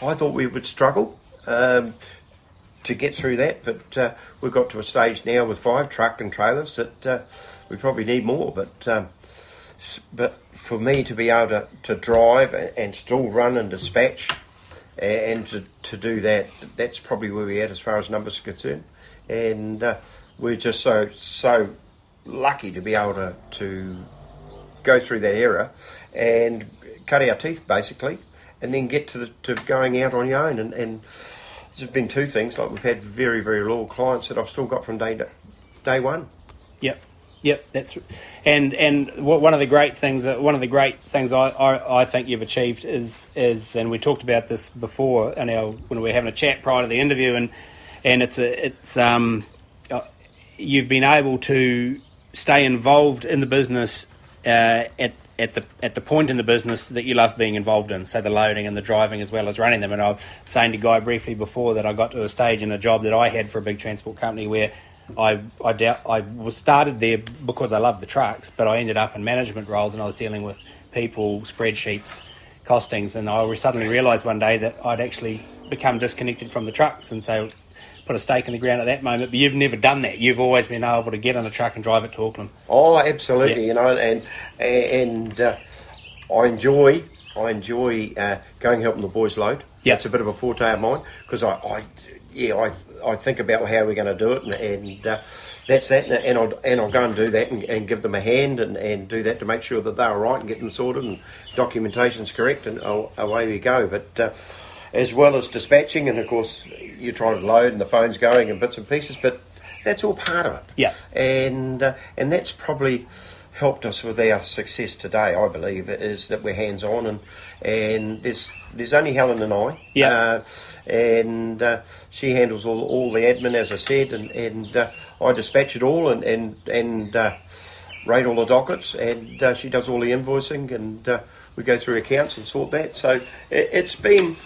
I thought we would struggle to get through that. But we've got to a stage now with 5 truck and trailers that we probably need more. But for me to be able to drive and still run and dispatch and to do that, that's probably where we're at as far as numbers are concerned. And we're just so lucky to be able to go through that era and cut our teeth basically, and then get to going out on your own. And there's been 2 things, like we've had very, very loyal clients that I've still got from day one. Yep, that's and one of the great things I think you've achieved is, and we talked about this before when we were having a chat prior to the interview, and it's you've been able to stay involved in the business at the point in the business that you love being involved in, so the loading and the driving as well as running them. And I was saying to Guy briefly before that I got to a stage in a job that I had for a big transport company where I was started there because I loved the trucks, but I ended up in management roles and I was dealing with people, spreadsheets, costings, and I suddenly realised one day that I'd actually become disconnected from the trucks, and so put a stake in the ground at that moment. But you've never done that. You've always been able to get on a truck and drive it to Auckland. Oh, absolutely. Yeah. And I enjoy going helping the boys load. Yeah. It's a bit of a forte of mine because I think about how we're going to do it, and that's that. And I'll go and do that and give them a hand and do that to make sure that they're all right and get them sorted and documentation's correct, and away we go. But as well as dispatching, and of course you try to load and the phone's going and bits and pieces, but that's all part of it. Yeah. And that's probably helped us with our success today, I believe, is that we're hands-on, and there's only Helen and I. Yeah. And she handles all the admin, as I said, and I dispatch it all and rate all the dockets, and she does all the invoicing, and we go through accounts and sort that. So it's been,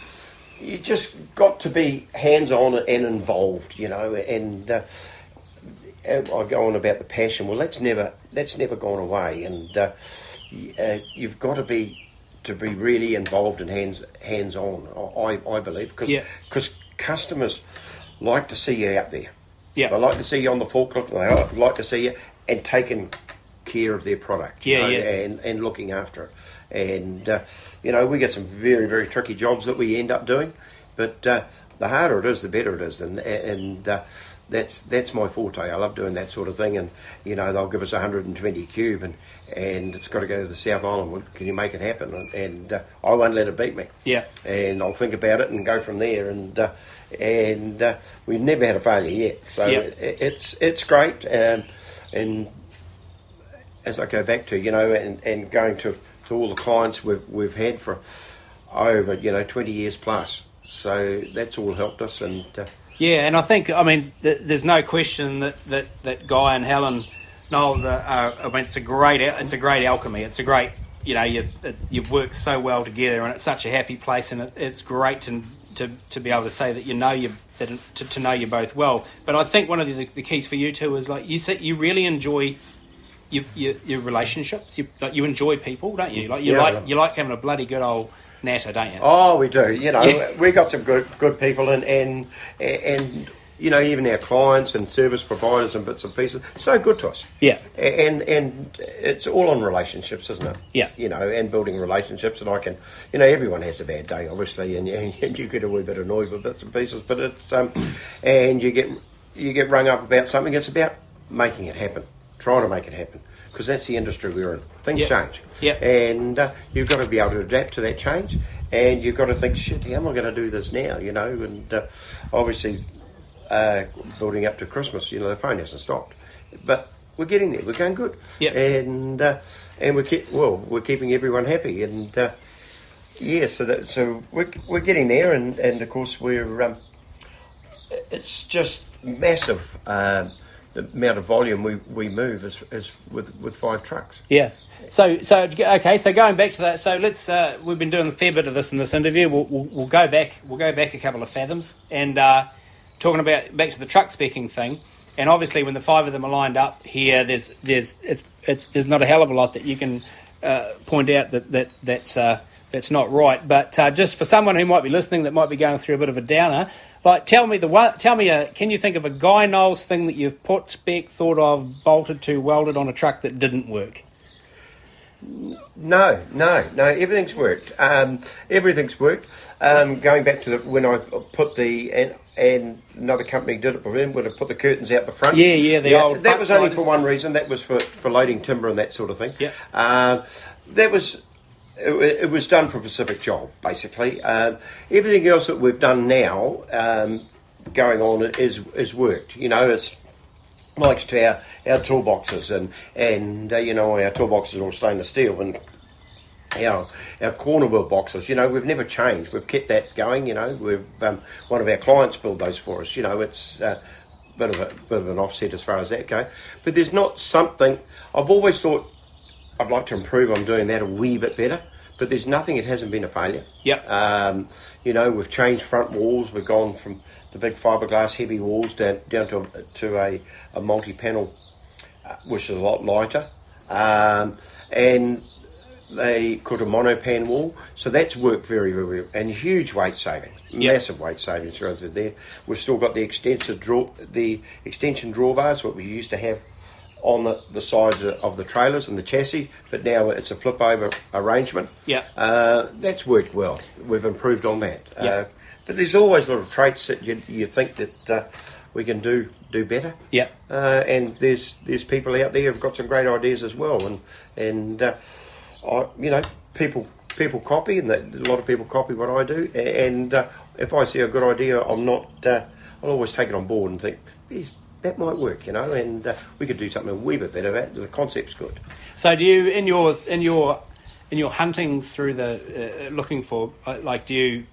you just got to be hands-on and involved, and I go on about the passion. Well, that's never gone away, and you've got to be really involved and hands-on, I believe, because customers like to see you out there. Yeah. They like to see you on the forklift, they like to see you and taking care of their product, and looking after it. And we get some very, very tricky jobs that we end up doing, but the harder it is, the better it is, and that's my forte. I love doing that sort of thing, and they'll give us 120 cube, and it's got to go to the South Island. Can you make it happen? And I won't let it beat me. Yeah. And I'll think about it and go from there. And we've never had a failure yet, so it's great. And as I go back to and going to all the clients we've had for over 20 years plus, so that's all helped us. And yeah, and I think, there's no question that Guy and Helen Knowles it's a great alchemy. It's a great, you've worked so well together, and it's such a happy place, and it's great to be able to say that to know you both well. But I think one of the keys for you two is, like you said, you really enjoy your relationships. You enjoy people, don't you? You like having a bloody good old natter, don't you? Oh, we do. We got some good people, and even our clients and service providers and bits and pieces, so good to us. Yeah. And it's all on relationships, isn't it? Yeah. And building relationships, and I can, everyone has a bad day, obviously, and you get a wee bit annoyed with bits and pieces, but it's and you get rung up about something. It's about making it happen, trying to make it happen, because that's the industry we're in. Things change. Yeah. And you've got to be able to adapt to that change, and you've got to think, shit, how am I going to do this now? And obviously, building up to Christmas, the phone hasn't stopped, but we're getting there. We're going good. Yeah. And we're keeping everyone happy, and so we're getting there, and of course we're it's just massive. The amount of volume we move is with 5 trucks. Yeah. So going back to that. So let's. We've been doing a fair bit of this in this interview. We'll go back. We'll go back a couple of fathoms, and talking about back to the truck specking thing. And obviously, when the 5 of them are lined up here, there's not a hell of a lot that you can point out that's not right. But just for someone who might be listening, that might be going through a bit of a downer, Like, tell me can you think of a Guy Knowles thing that you've put, spec, thought of, bolted to, welded on a truck that didn't work? No, everything's worked. Everything's worked. Going back to when I put and another company did it for them, would have put the curtains out the front. Old. That was only for one reason. That was for loading timber and that sort of thing. Yeah. That was. It was done for a specific job, basically. Everything else that we've done now, going on, is worked. You know, it's likes to our toolboxes and our toolboxes are all stainless steel, and our corner wheel boxes, we've never changed. We've kept that going. We've one of our clients build those for us. It's a bit of an offset as far as that goes. But there's not something I've always thought I'd like to improve on doing that a wee bit better. But there's nothing. It hasn't been a failure. Yep. We've changed front walls. We've gone from the big fiberglass heavy walls down to a multi-panel, which is a lot lighter, and they called a monopan wall. So that's worked very, very well, and huge weight savings, massive weight savings right there. We've still got the extension drawbars, what we used to have on the sides of the trailers and the chassis, but now it's a flip over arrangement. Yeah. That's worked well. We've improved on that. But there's always little traits that you think that we can do better. Yeah. And there's people out there who've got some great ideas as well, and people copy, and a lot of people copy what I do. And if I see a good idea, I'll always take it on board and think, geez, that might work, and we could do something a wee bit better. That the concept's good. So, do you in your huntings through the looking for do you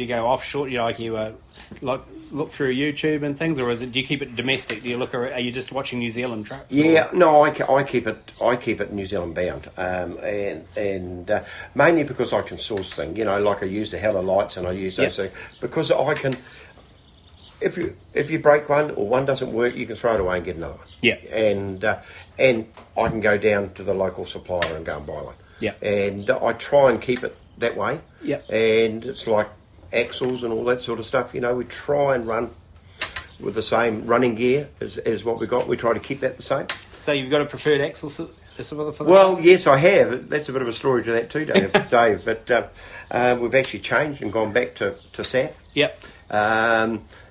go offshore? Look through YouTube and things, or do you keep it domestic? Do you are you just watching New Zealand trucks? Yeah, no, I keep it New Zealand bound, and mainly because I can source things. I use the Hella lights and I use those things because I can. If you break one or one doesn't work, you can throw it away and get another one. Yeah. And I can go down to the local supplier and go and buy one. Yeah. And I try and keep it that way. Yeah. And it's like axles and all that sort of stuff. We try and run with the same running gear as what we got. We try to keep that the same. So you've got a preferred axle for the Well, yes, I have. That's a bit of a story to that too, Dave. But we've actually changed and gone back to SAF. Yep.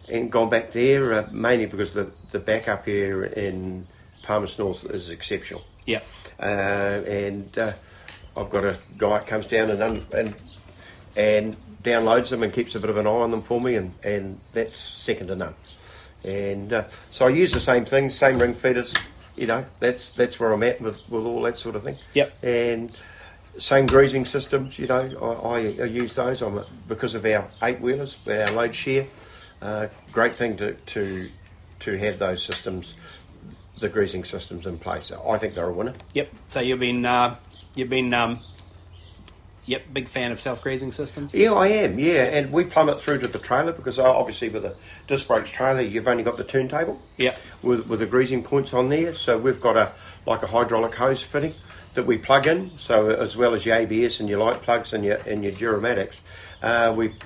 And gone back there mainly because the backup here in Palmerston North is exceptional. Yeah. And I've got a guy that comes down and downloads them and keeps a bit of an eye on them for me, and that's second to none. And so I use the same thing, same ring feeders. That's where I'm at with all that sort of thing. Yep. And same greasing systems. I use those because of our 8-wheelers, our load share. Great thing to have those systems, the greasing systems in place. I think they're a winner. Yep. So you've been big fan of self-greasing systems? Yeah, I am. Yeah, and we plumb it through to the trailer because obviously with a disc brakes trailer, you've only got the turntable. Yeah. With the greasing points on there. So we've got a hydraulic hose fitting that we plug in. So as well as your ABS and your light plugs and your Duromatics,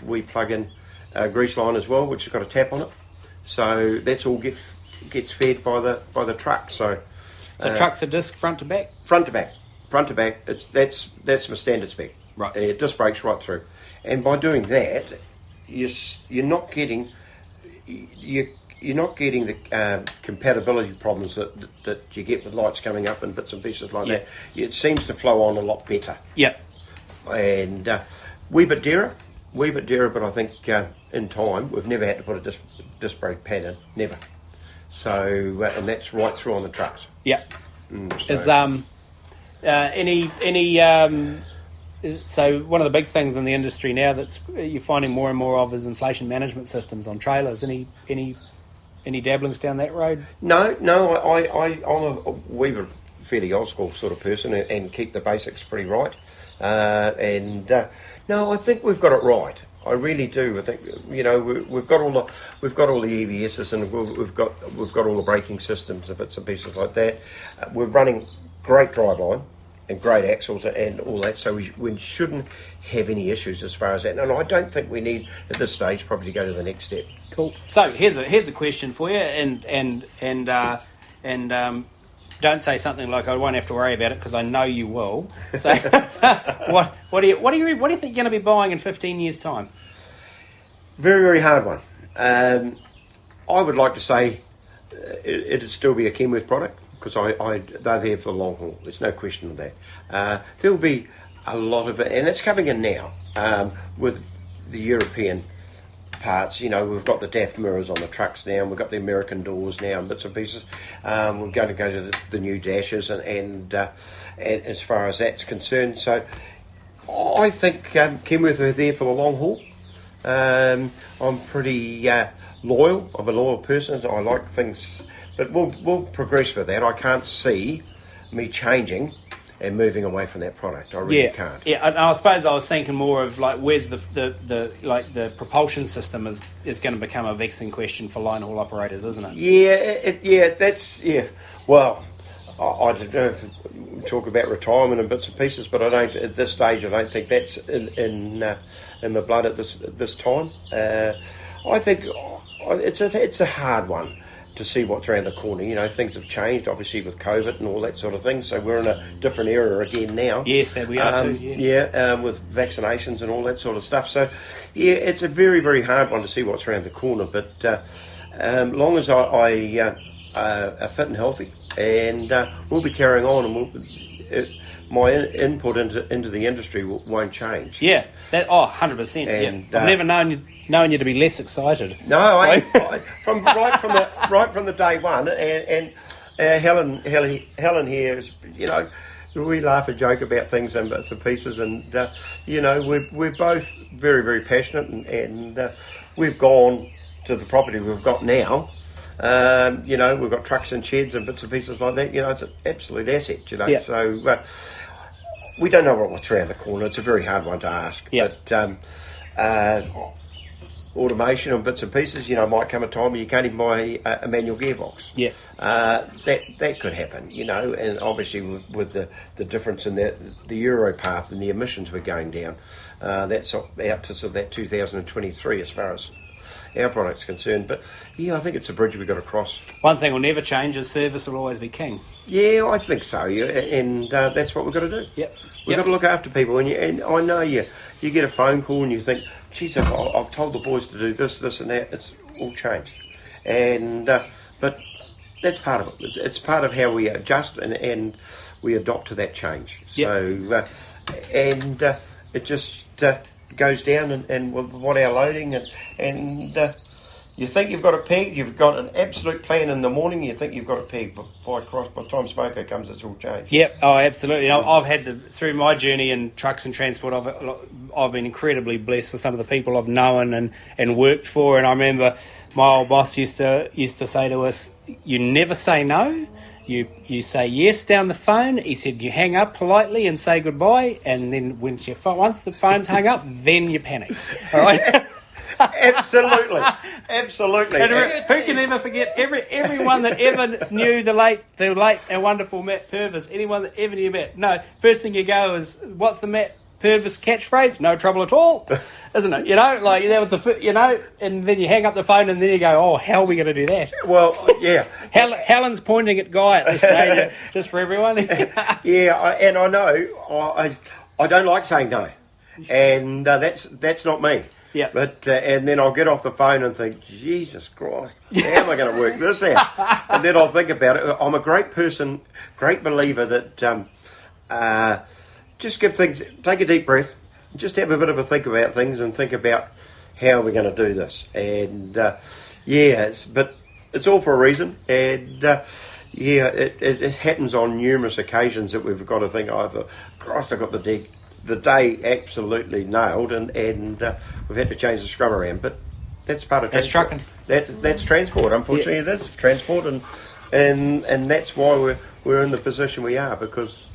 we plug in a grease line as well, which has got a tap on it. So that's all gets fed by the truck. So trucks are disc front to back? Front to back. That's my standard spec. Right. Disc brakes right through. And by doing that, you're not getting the compatibility problems that you get with lights coming up and bits and pieces like that. It seems to flow on a lot better. Yeah. And wee bit dearer, but I think in time we've never had to put a disc brake pad in, never. So and that's right through on the trucks. Yeah. So. So one of the big things in the industry now that's you're finding more and more of is inflation management systems on trailers. Any dabblings down that road? No. We're a fairly old school sort of person and keep the basics pretty right. No, I think we've got it right. I really do. I think we've got all the EBSs and we've got all the braking systems and bits and pieces like that. We're running great driveline. great axles and all that, so we shouldn't have any issues as far as that. And I don't think we need at this stage probably to go to the next step. Cool. So here's a question for you, and don't say something like I won't have to worry about it because I know you will. So what do you think you're going to be buying in 15 years' time? Very, very hard one. I would like to say it'd still be a Kenworth product because they're there for the long haul. There's no question of that. There'll be a lot of it, and it's coming in now with the European parts. We've got the DAF mirrors on the trucks now, and we've got the American doors now and bits and pieces. We're going to go to the new dashes and as far as that's concerned. So I think Kenworth are there for the long haul. I'm pretty loyal. I'm a loyal person. I like things, but we'll progress with that. I can't see me changing and moving away from that product. I really can't. Yeah, and I suppose I was thinking more of like where's the propulsion system is going to become a vexing question for line haul operators, isn't it? Well, I don't know if we talk about retirement and bits and pieces, but I don't at this stage. I don't think that's in the blood at this time. I think it's a hard one to see what's around the corner. Things have changed, obviously, with COVID and all that sort of thing. So we're in a different era again now. Yes, we are too. With vaccinations and all that sort of stuff. So, it's a very, very hard one to see what's around the corner. But long as I are fit and healthy, and we'll be carrying on, and my input into the industry won't change. Yeah, 100%. And, I've never known you to be less excited. No, from the day one, and Helen here is, we laugh and joke about things and bits and pieces, and we're both very, very passionate, and we've gone to the property we've got now. We've got trucks and sheds and bits and pieces like that. It's an absolute asset. So we don't know what's around the corner. It's a very hard one to ask. But automation and bits and pieces, might come a time where you can't even buy a manual gearbox. Yeah. That could happen, and obviously with the difference in the Euro path and the emissions we're going down, that's out to sort of that 2023 as far as our product's concerned. But I think it's a bridge we've got to cross. One thing will never change is service will always be king. Yeah, I think so. And that's what we've got to do. Yep. We've got to look after people, and I know you get a phone call and you think, geez, I've told the boys to do this, and that. It's all changed, and but that's part of it. It's part of how we adjust and we adopt to that change. So it just goes down and with what our loading and you think you've got it pegged, you've got an absolute plan in the morning, you think you've got it pegged, but by the time Smoko comes, it's all changed. Yep, absolutely. I've had through my journey in trucks and transport, I've been incredibly blessed with some of the people I've known and worked for, and I remember my old boss used to say to us, you never say no, you say yes down the phone. He said you hang up politely and say goodbye, and then once the phone's hung up, then you panic. All right? Absolutely. And who can ever forget everyone that ever knew the late and wonderful Matt Purvis? Anyone that ever knew Matt? No, first thing you go is, what's the Matt Purvis catchphrase? No trouble at all, isn't it? Like that was and then you hang up the phone and then you go, oh, how are we going to do that? Well, yeah. Helen's pointing at Guy at this stage, just for everyone. And I know I don't like saying no, and that's not me. Yeah. But and then I'll get off the phone and think, Jesus Christ, how am I going to work this out? And then I'll think about it. I'm a great believer that just take a deep breath, just have a bit of a think about things and think about how we're going to do this. And but it's all for a reason. And it happens on numerous occasions that we've got to think, Christ, I got the day absolutely nailed, and we've had to change the scrum around, but that's part of transport. That's trucking. That's transport. Unfortunately, it is transport, and that's why we're in the position we are, because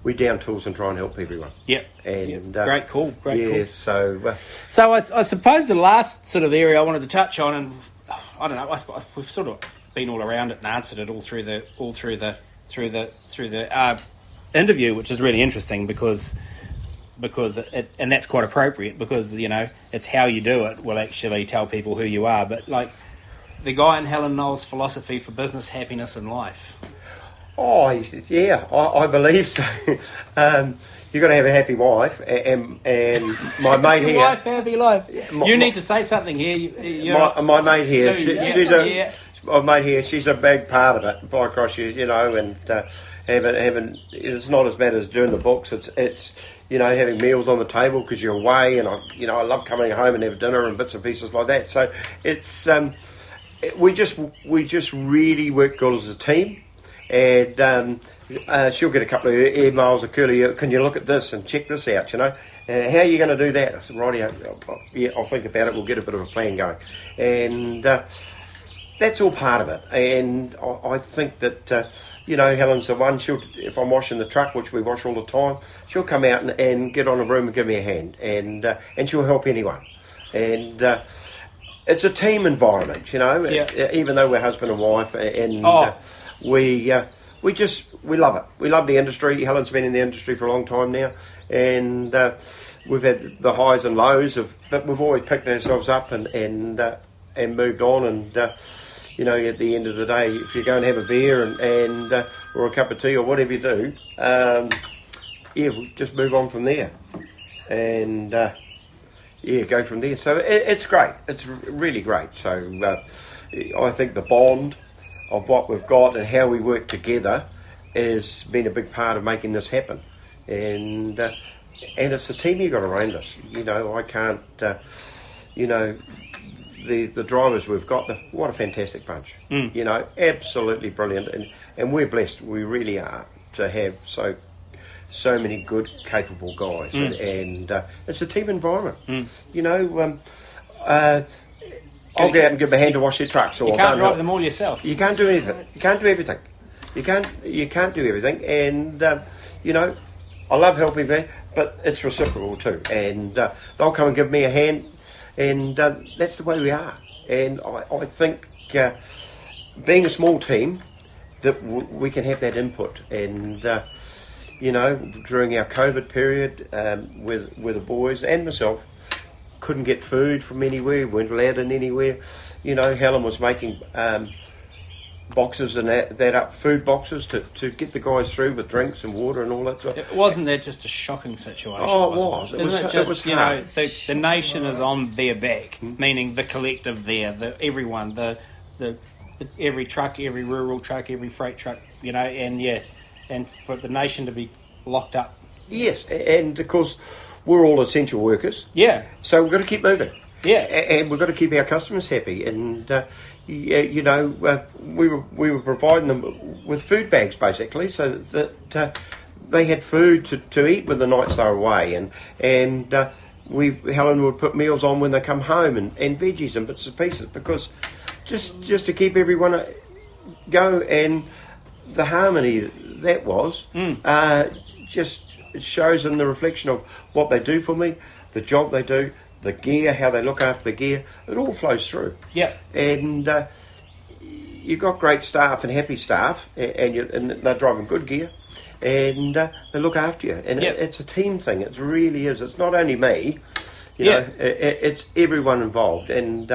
we down tools and try and help everyone. Yep. And great call. So I suppose the last sort of area I wanted to touch on, and I don't know, I suppose we've sort of been all around it and answered it all through the interview, which is really interesting because and that's quite appropriate because, you know, it's how you do it will actually tell people who you are. But like the Guy and Helen Knowles philosophy for business, happiness and life. Oh, yeah, I believe so. You've got to have a happy wife, and my mate here. Wife, happy life. You need to say something here. My mate here, my mate here. She's a big part of it. By cross, you know, and having it's not as bad as doing the books. It's you know, having meals on the table because you're away, and I love coming home and have dinner and bits and pieces like that. So it's we just really work good as a team. And she'll get a couple of emails of Curly, can you look at this and check this out, you know? How are you going to do that? I said, righty, yeah, I'll think about it. We'll get a bit of a plan going. And that's all part of it. And I think that, you know, Helen's the one. If I'm washing the truck, which we wash all the time, she'll come out and get on a broom and give me a hand. And she'll help anyone. And it's a team environment, you know, even though we're husband and wife. And we love it. We love the industry. Helen's been in the industry for a long time now, and we've had the highs and lows but we've always picked ourselves up and moved on. And you know, at the end of the day, if you go and have a beer and or a cup of tea or whatever you do, we'll just move on from there, and go from there. So it's great. It's really great. So I think the bond of what we've got and how we work together has been a big part of making this happen. And it's the team you've got around us. You know, I can't, you know, the drivers we've got, what a fantastic bunch. You know, absolutely brilliant. And we're blessed, we really are, to have so many good, capable guys. And it's a team environment. You know, I'll go out and give them a hand to wash their trucks. You can't drive them all yourself. You can't do anything. You can't do everything. You can't do everything. And you know, I love helping them, but it's reciprocal too. And they'll come and give me a hand, and that's the way we are. And I think being a small team, that we can have that input. And you know, during our COVID period, with the boys and myself, couldn't get food from anywhere, weren't allowed in anywhere. You know, Helen was making boxes and that up, food boxes to get the guys through with drinks and water and all that sort. Wasn't that just a shocking situation? Oh, it was. It was you know, the nation is on their back, meaning the collective there, everyone, the every truck, every rural truck, every freight truck, you know, and for the nation to be locked up. Yes, and of course, we're all essential workers. Yeah. So we've got to keep moving. Yeah. And we've got to keep our customers happy. And, you know, we were providing them with food bags, basically, so that they had food to eat when the nights they were away. And Helen would put meals on when they come home and veggies and bits and pieces, because just to keep everyone go. And the harmony that was just... It shows in the reflection of what they do for me, the job they do, the gear, how they look after the gear. It all flows through. Yeah. And you've got great staff and happy staff, and they're driving good gear, and they look after you. And it's a team thing. It really is. It's not only me. You know, it's everyone involved. And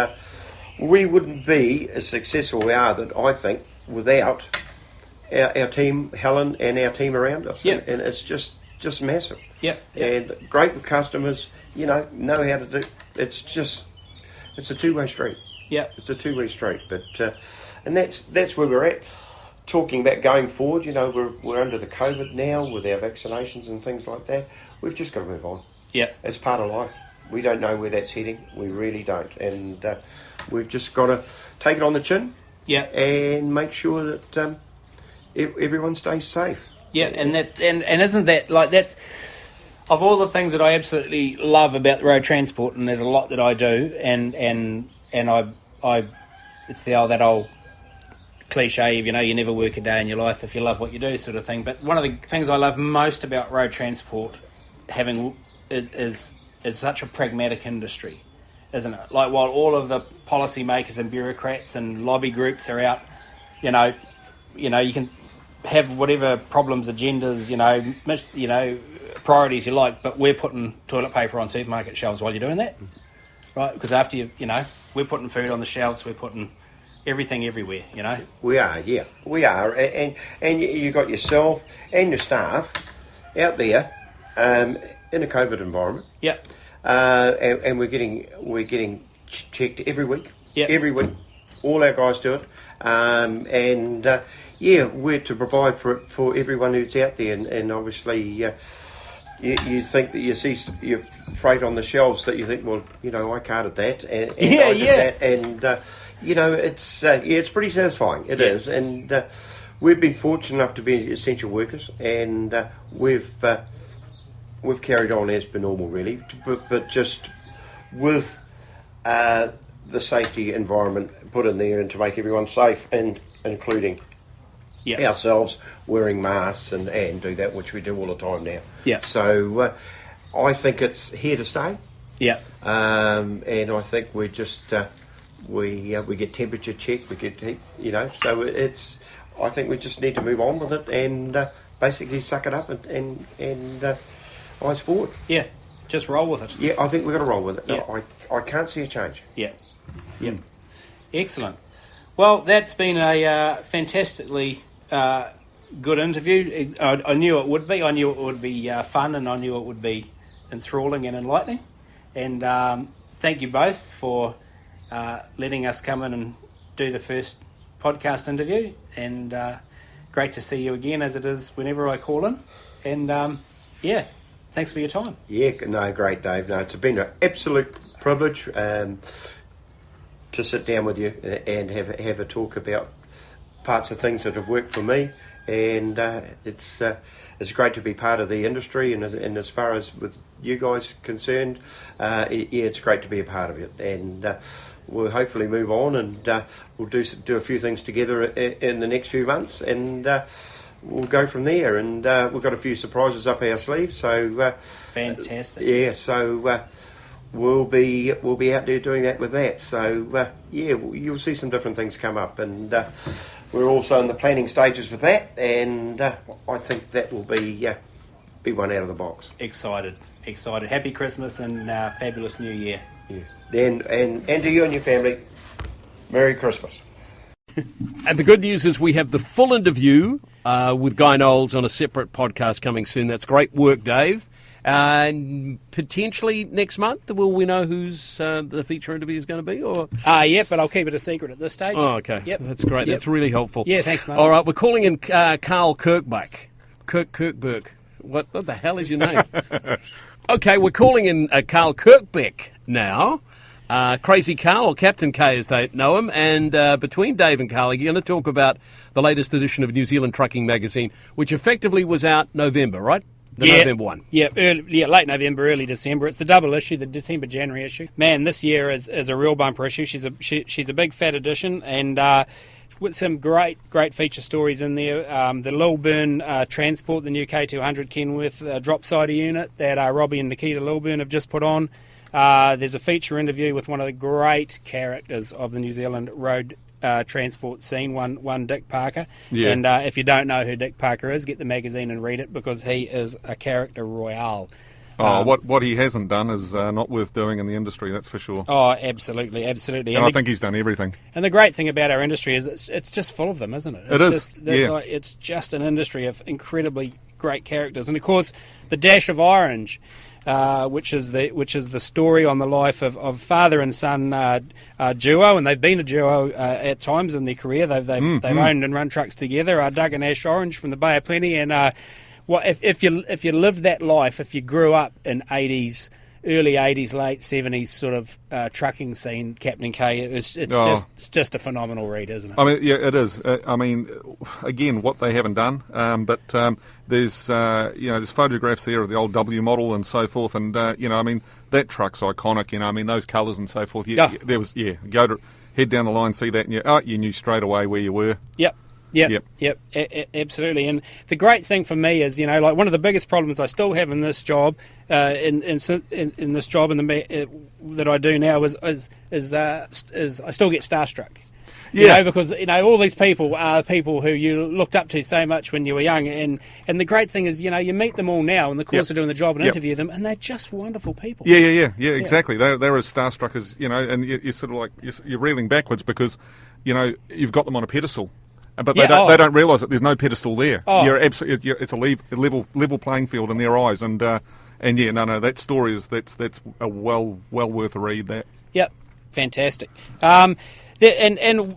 we wouldn't be as successful we are, that I think, without our team, Helen, and our team around us. Yeah. And it's just massive. Yep. And great with customers, you know how to do. It's a two-way street. Yeah. It's a two-way street. But and that's where we're at. Talking about going forward, you know, we're under the COVID now with our vaccinations and things like that. We've just got to move on. Yeah. It's part of life. We don't know where that's heading. We really don't. And we've just got to take it on the chin. Yeah. And make sure that everyone stays safe. Yeah, and isn't that like, that's of all the things that I absolutely love about road transport, and there's a lot that I do, and I it's that old cliche of, you know, you never work a day in your life if you love what you do, sort of thing. But one of the things I love most about road transport is such a pragmatic industry, isn't it? Like, while all of the policymakers and bureaucrats and lobby groups are out, you know, you can have whatever problems, agendas, priorities you like, but we're putting toilet paper on supermarket shelves while you're doing that, right? Because after we're putting food on the shelves, we're putting everything everywhere, We are, yeah, we are, and you got yourself and your staff out there in a COVID environment. Yep. And we're getting checked every week. Yep. Every week, all our guys do it, we're to provide for everyone who's out there, and obviously. You think that you see your freight on the shelves that you think, well, I carted that, and I did that, and it's pretty satisfying. It is, and we've been fortunate enough to be essential workers, and we've carried on as per normal, really, but just with the safety environment put in there, and to make everyone safe, and including. Yeah. Ourselves wearing masks and do that, which we do all the time now. Yeah. So I think it's here to stay. Yeah. And I think we just we get temperature checked, we get so it's. I think we just need to move on with it and basically suck it up and eyes forward. Yeah. Just roll with it. Yeah, I think we've got to roll with it. Yeah. No, I can't see a change. Yeah. Yeah. Excellent. Well, that's been a fantastically good interview. I knew it would be. I knew it would be fun, and I knew it would be enthralling and enlightening. And thank you both for letting us come in and do the first podcast interview. And great to see you again, as it is whenever I call in. And thanks for your time. Yeah, no, great, Dave. No, it's been an absolute privilege to sit down with you and have a talk about parts of things that have worked for me, and it's great to be part of the industry, and as far as with you guys concerned, it's great to be a part of it, and we'll hopefully move on, and we'll do a few things together in the next few months, and we'll go from there, and we've got a few surprises up our sleeve, so fantastic. So we'll be out there doing that with that. So you'll see some different things come up, and we're also in the planning stages with that, and I think that will be one out of the box. Excited. Happy Christmas and fabulous New Year. Yeah. Then and to you and your family, Merry Christmas. And the good news is we have the full interview with Guy Knowles on a separate podcast coming soon. That's great work, Dave. And potentially next month, will we know who's the feature interview is going to be? Or but I'll keep it a secret at this stage. Oh, okay. Yep. That's great. Yep. That's really helpful. Yeah, thanks, mate. All right, we're calling in Carl Kirkbuck. Kirkberg. What the hell is your name? Okay, we're calling in Carl Kirkbeck now. Crazy Carl, or Captain K as they know him. And between Dave and Carl, you're going to talk about the latest edition of New Zealand Trucking Magazine, which effectively was out November, right? November 1. Yeah, late November, early December. It's the double issue, the December-January issue. Man, this year is a real bumper issue. She's a big fat edition, and with some great feature stories in there. The Lilburn Transport, the new K200 Kenworth drop-sider unit that Robbie and Nikita Lilburn have just put on. There's a feature interview with one of the great characters of the New Zealand road transport scene, one Dick Parker. Yeah. And if you don't know who Dick Parker is, get the magazine and read it, because he is a character royale. What he hasn't done is not worth doing in the industry, that's for sure. Oh, absolutely. And And I think he's done everything. And the great thing about our industry is it's just full of them, isn't it? It's just an industry of incredibly great characters. And of course, the Dash of Orange, which is the story on the life of father and son duo, and they've been a duo at times in their career. They've owned and run trucks together. Doug and Ash Orange from the Bay of Plenty, and if you lived that life, if you grew up in early 80s, late 70s sort of trucking scene, Captain K, it's just a phenomenal read, isn't it? I mean, yeah, it is. I mean, again, what they haven't done, but there's there's photographs there of the old W model and so forth, and I mean, that truck's iconic. I mean, those colours and so forth. Go to head down the line, see that, and you knew straight away where you were. Yep. Absolutely. And the great thing for me is, like one of the biggest problems I still have in this job, in this job that I do now is I still get starstruck. You know, because, you know, all these people are people who you looked up to so much when you were young. And the great thing is, you know, you meet them all now in the course of doing the job and interview them, and they're just wonderful people. Yeah, exactly. They're as starstruck as, you know, and you're sort of like, you're reeling backwards because, you know, you've got them on a pedestal. But they don't realise that there's no pedestal there. You're absolutely, it's a level playing field in their eyes, and that story is that's a well worth a read. That. Yep, fantastic. And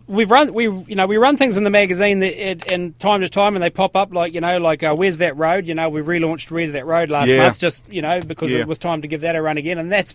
we run things in the magazine and time to time, and they pop up like Where's That Road? You know, we relaunched Where's That Road last month, just, you know, because it was time to give that a run again, and that's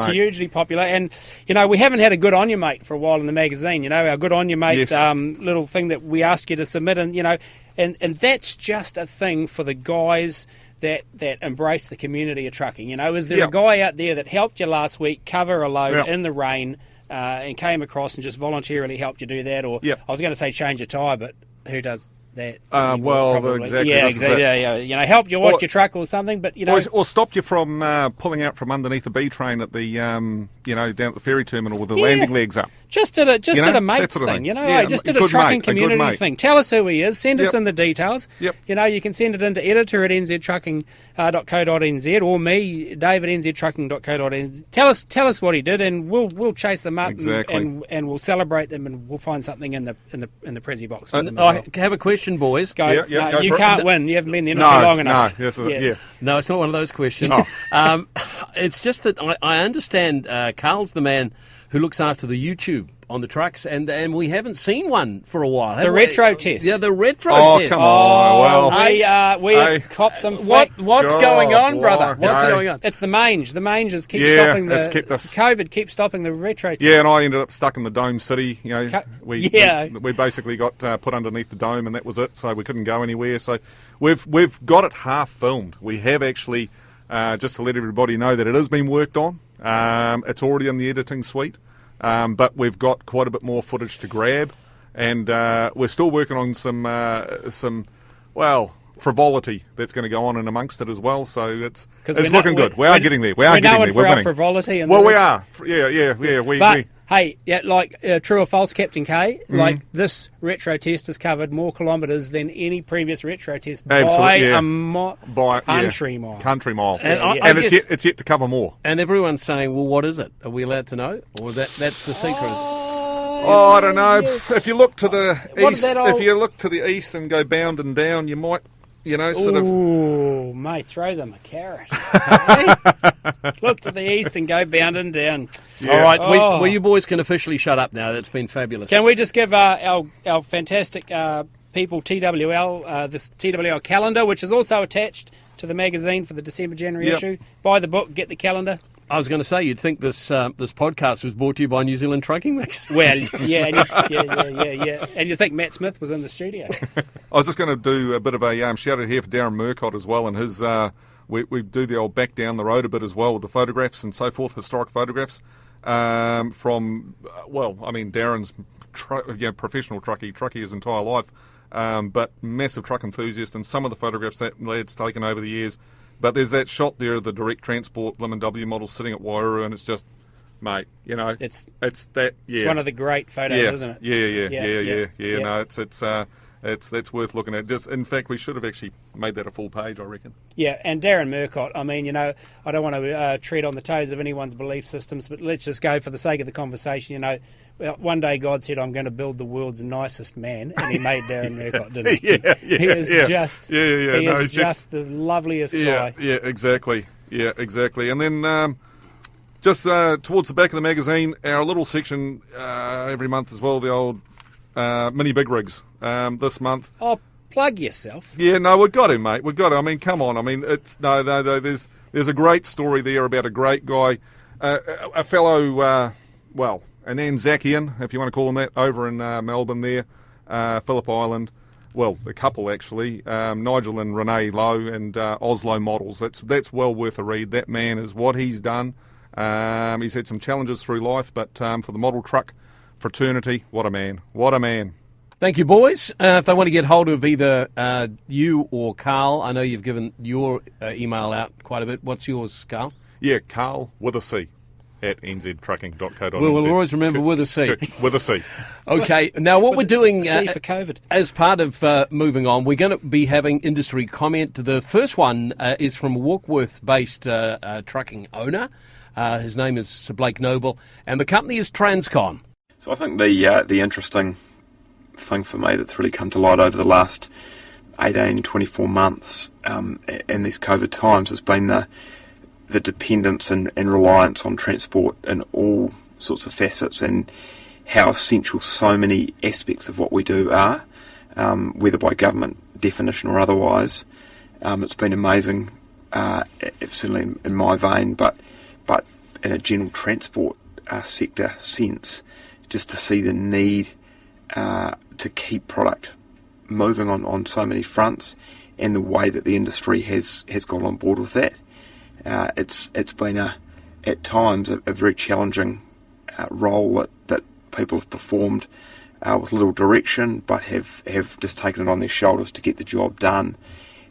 hugely popular. And, you know, we haven't had a Good On You Mate for a while in the magazine. You know, our Good On You Mate little thing that we ask you to submit, and, you know, and that's just a thing for the guys that embrace the community of trucking. You know, is there a guy out there that helped you last week cover a load in the rain? And came across and just voluntarily helped you do that, or I was going to say change a tyre, but who does that? Exactly. You know, helped you wash your truck or something, but you know, or stopped you from pulling out from underneath the B train at the down at the ferry terminal with the landing legs up. Just did a mates thing, you know. Just did a trucking community thing. Tell us who he is. Send us in the details. Yep. You know, you can send it into editor@nztrucking.co.nz or me, David@nztrucking.co.nz. Tell us what he did, and we'll chase them up and we'll celebrate them, and we'll find something in the Prezi box for them. I have a question, boys. Go. Go you can't win. You haven't been in the industry long enough. No, it's not one of those questions. It's just that I understand Carl's the man who looks after the YouTube on the trucks, and we haven't seen one for a while. The retro test. Yeah, the retro test. Oh, come on. Well, we have copped some flack. What's going on, brother? What's going on? It's the mange. The mange has kept stopping the... COVID keeps stopping the retro test. Yeah, and I ended up stuck in the Dome City. You know, we basically got put underneath the dome, and that was it, so we couldn't go anywhere. So we've got it half filmed. We have actually, just to let everybody know that it has been worked on. It's already in the editing suite. But we've got quite a bit more footage to grab, and we're still working on some frivolity that's going to go on in amongst it as well. So it's looking good. We are getting there. We're getting there. We're winning. Frivolity. And we are. Yeah. Hey, true or false, Captain K? Like, this retro test has covered more kilometres than any previous retro test by a country mile. Country mile. And it's yet to cover more. And everyone's saying, well, what is it? Are we allowed to know? Or that's the secret? I don't know. If you look to the east, and go bounding down, you might, you know, sort of... Ooh, mate, throw them a carrot. Look to the east and go bounding down. Yeah. All right, well, you boys can officially shut up now. That's been fabulous. Can we just give our fantastic people TWL, this TWL calendar, which is also attached to the magazine for the December-January issue. Buy the book, get the calendar. I was going to say, you'd think this podcast was brought to you by New Zealand Trucking Magazine. Well, yeah. And you think Matt Smith was in the studio. I was just going to do a bit of a shout out here for Darren Murcott as well, and his we do the old back down the road a bit as well with the photographs and so forth, historic photographs from Darren's professional truckie his entire life, but massive truck enthusiast, and some of the photographs that lad's taken over the years. But there's that shot there of the direct transport Blim and W model sitting at Wairua, and it's just, mate, you know, it's that. Yeah. It's one of the great photos, isn't it? Yeah. No, it's that's worth looking at. Just, in fact, we should have actually made that a full page, I reckon. Yeah, and Darren Murcott, I mean, you know, I don't want to tread on the toes of anyone's belief systems, but let's just go for the sake of the conversation. You know, one day God said, "I'm going to build the world's nicest man," and He made Darren Murcott, didn't he? He is just the loveliest guy. Yeah, exactly. Yeah, exactly. And then just towards the back of the magazine, our little section every month as well, the old mini big rigs. This month. Oh, plug yourself. Yeah, no, we've got him, mate. We've got him. I mean, come on. I mean, it's no. There's a great story there about a great guy, a fellow, an Anzacian, if you want to call him that, over in Melbourne there, Phillip Island. Well, a couple actually, Nigel and Renee Lowe and Oslo Models. That's well worth a read. That man is what he's done. He's had some challenges through life, but for the model truck fraternity, what a man. What a man. Thank you, boys. If they want to get hold of either you or Carl, I know you've given your email out quite a bit. What's yours, Carl? Yeah, Carl with a C at nztrucking.co.nz. We'll always remember with a C. With a C. Okay, now what we're doing C for COVID. as part of moving on, we're going to be having industry comment. The first one is from a Warkworth-based trucking owner. His name is Blake Noble, and the company is Transcon. So I think the interesting thing for me that's really come to light over the last 18, 24 months in these COVID times has been the dependence and reliance on transport in all sorts of facets, and how essential so many aspects of what we do are, whether by government definition or otherwise. It's been amazing, certainly in my vein, but in a general transport sector sense, just to see the need to keep product moving on so many fronts, and the way that the industry has got on board with that. It's been at times a very challenging role that people have performed with little direction, but have just taken it on their shoulders to get the job done.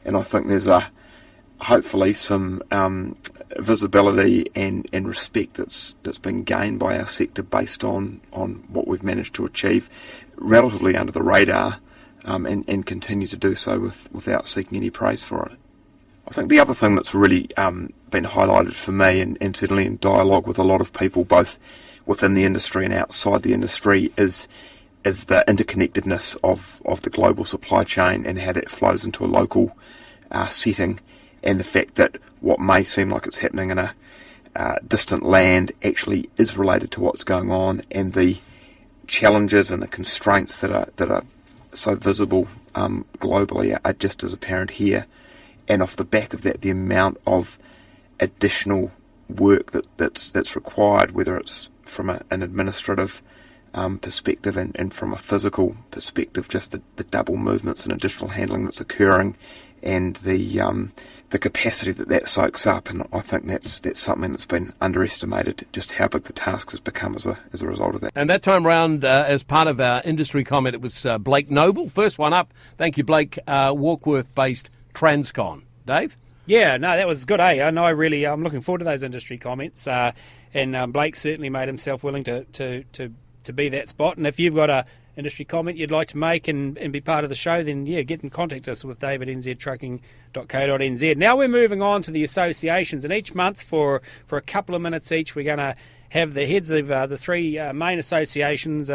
And I think there's hopefully some visibility and respect that's been gained by our sector based on what we've managed to achieve relatively under the radar, and continue to do so without seeking any praise for it. I think the other thing that's really been highlighted for me, and certainly in dialogue with a lot of people both within the industry and outside the industry, is the interconnectedness of the global supply chain and how that flows into a local setting, and the fact that what may seem like it's happening in a distant land actually is related to what's going on, and the challenges and the constraints that are so visible globally are just as apparent here. And off the back of that, the amount of additional work that's required, whether it's from an administrative perspective and from a physical perspective, just the double movements and additional handling that's occurring, and the capacity that soaks up. And I think that's something that's been underestimated, just how big the task has become as a result of that. And that time round, as part of our industry comment, it was Blake Noble. First one up. Thank you, Blake. Warkworth-based Transcon. Dave? Yeah, no, that was good, eh? I'm looking forward to those industry comments. And Blake certainly made himself willing to be that spot. And if you've got a industry comment you'd like to make and be part of the show, then get in contact us with Dave at nztrucking.co.nz. Now we're moving on to the associations, and each month for a couple of minutes each, we're going to have the heads of the three main associations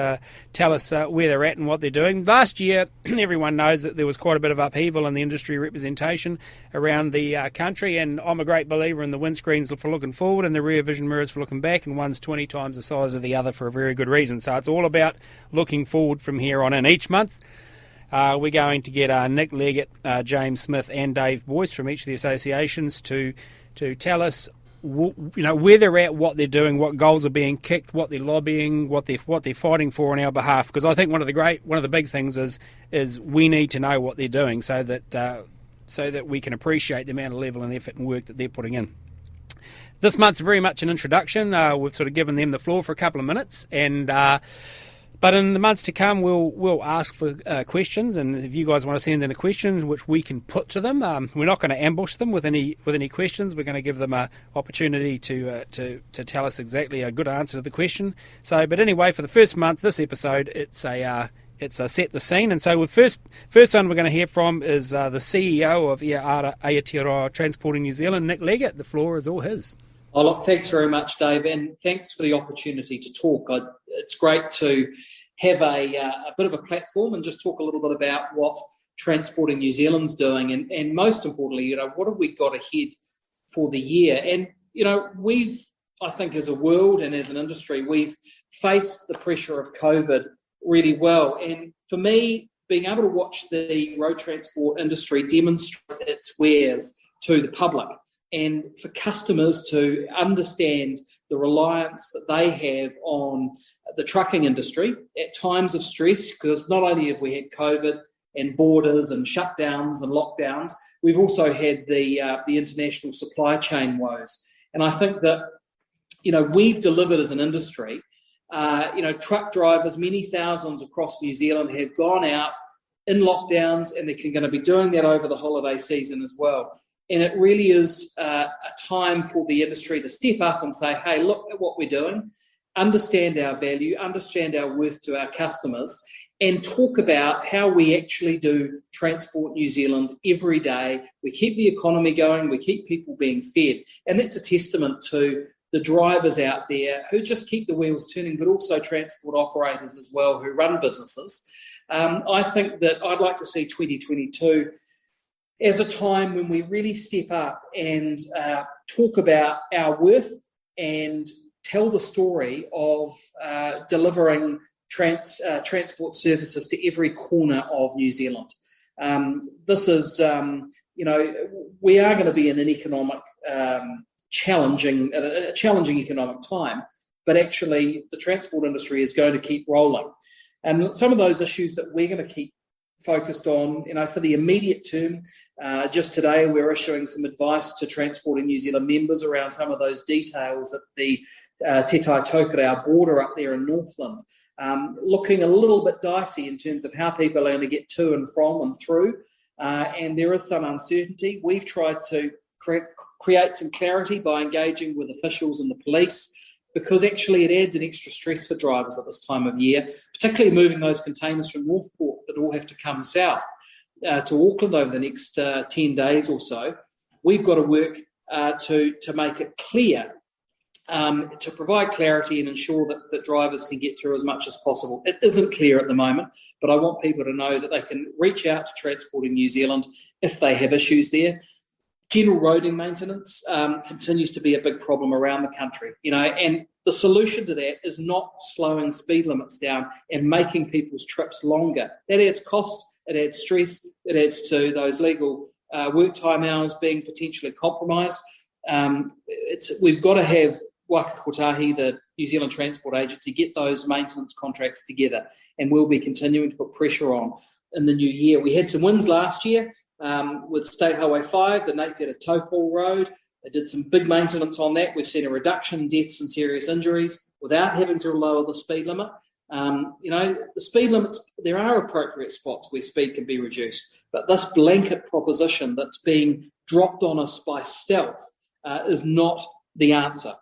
tell us where they're at and what they're doing. Last year, everyone knows that there was quite a bit of upheaval in the industry representation around the country, and I'm a great believer in the windscreens for looking forward and the rear vision mirrors for looking back, and one's 20 times the size of the other for a very good reason. So it's all about looking forward from here on in. Each month, we're going to get Nick Leggett, James Smith and Dave Boyce from each of the associations to tell us where they're at, what they're doing, what goals are being kicked, what they're lobbying, what they're fighting for on our behalf. Because I think one of the big things is we need to know what they're doing so that we can appreciate the amount of level and effort and work that they're putting in. This month's very much an introduction. We've sort of given them the floor for a couple of minutes, and but in the months to come, we'll ask for questions, and if you guys want to send in a question, which we can put to them, we're not going to ambush them with any questions. We're going to give them an opportunity to tell us exactly a good answer to the question. So, but anyway, for the first month, this episode, it's a set the scene, and so first one we're going to hear from is the CEO of Aotearoa Transporting New Zealand, Nick Leggett. The floor is all his. Oh, look, thanks very much, Dave, and thanks for the opportunity to talk. It's great to have a bit of a platform and just talk a little bit about what Transporting New Zealand's doing, and most importantly, what have we got ahead for the year? And, I think as a world and as an industry, we've faced the pressure of COVID really well. And for me, being able to watch the road transport industry demonstrate its wares to the public, and for customers to understand the reliance that they have on the trucking industry at times of stress, because not only have we had COVID and borders and shutdowns and lockdowns, we've also had the international supply chain woes. And I think that, we've delivered as an industry. Truck drivers, many thousands across New Zealand, have gone out in lockdowns, and they're going to be doing that over the holiday season as well. And it really is a time for the industry to step up and say, hey, look at what we're doing, understand our value, understand our worth to our customers, and talk about how we actually do transport New Zealand every day. We keep the economy going, we keep people being fed. And that's a testament to the drivers out there who just keep the wheels turning, but also transport operators as well who run businesses. I think that I'd like to see 2022 as a time when we really step up and talk about our worth and tell the story of delivering transport services to every corner of New Zealand. This is, we are going to be in an economic challenging economic time, but actually the transport industry is going to keep rolling. And some of those issues that we're going to keep focused on, for the immediate term, just today we're issuing some advice to Transport in New Zealand members around some of those details at the Te Tai Tokerau border up there in Northland, looking a little bit dicey in terms of how people are going to get to and from and through, and there is some uncertainty. We've tried to create some clarity by engaging with officials and the police, because actually it adds an extra stress for drivers at this time of year, particularly moving those containers from Northport that all have to come south to Auckland over the next 10 days or so. We've got to work to make it clear, to provide clarity and ensure that drivers can get through as much as possible. It isn't clear at the moment, but I want people to know that they can reach out to Transport in New Zealand if they have issues there. General roading maintenance continues to be a big problem around the country, and the solution to that is not slowing speed limits down and making people's trips longer. That adds cost, it adds stress, it adds to those legal work time hours being potentially compromised. We've got to have Waka Kotahi, the New Zealand Transport Agency, get those maintenance contracts together, and we'll be continuing to put pressure on in the new year. We had some wins last year. With State Highway 5, the Napier to Taupo Road. They did some big maintenance on that. We've seen a reduction in deaths and serious injuries without having to lower the speed limit. The speed limits, there are appropriate spots where speed can be reduced, but this blanket proposition that's being dropped on us by stealth is not the answer.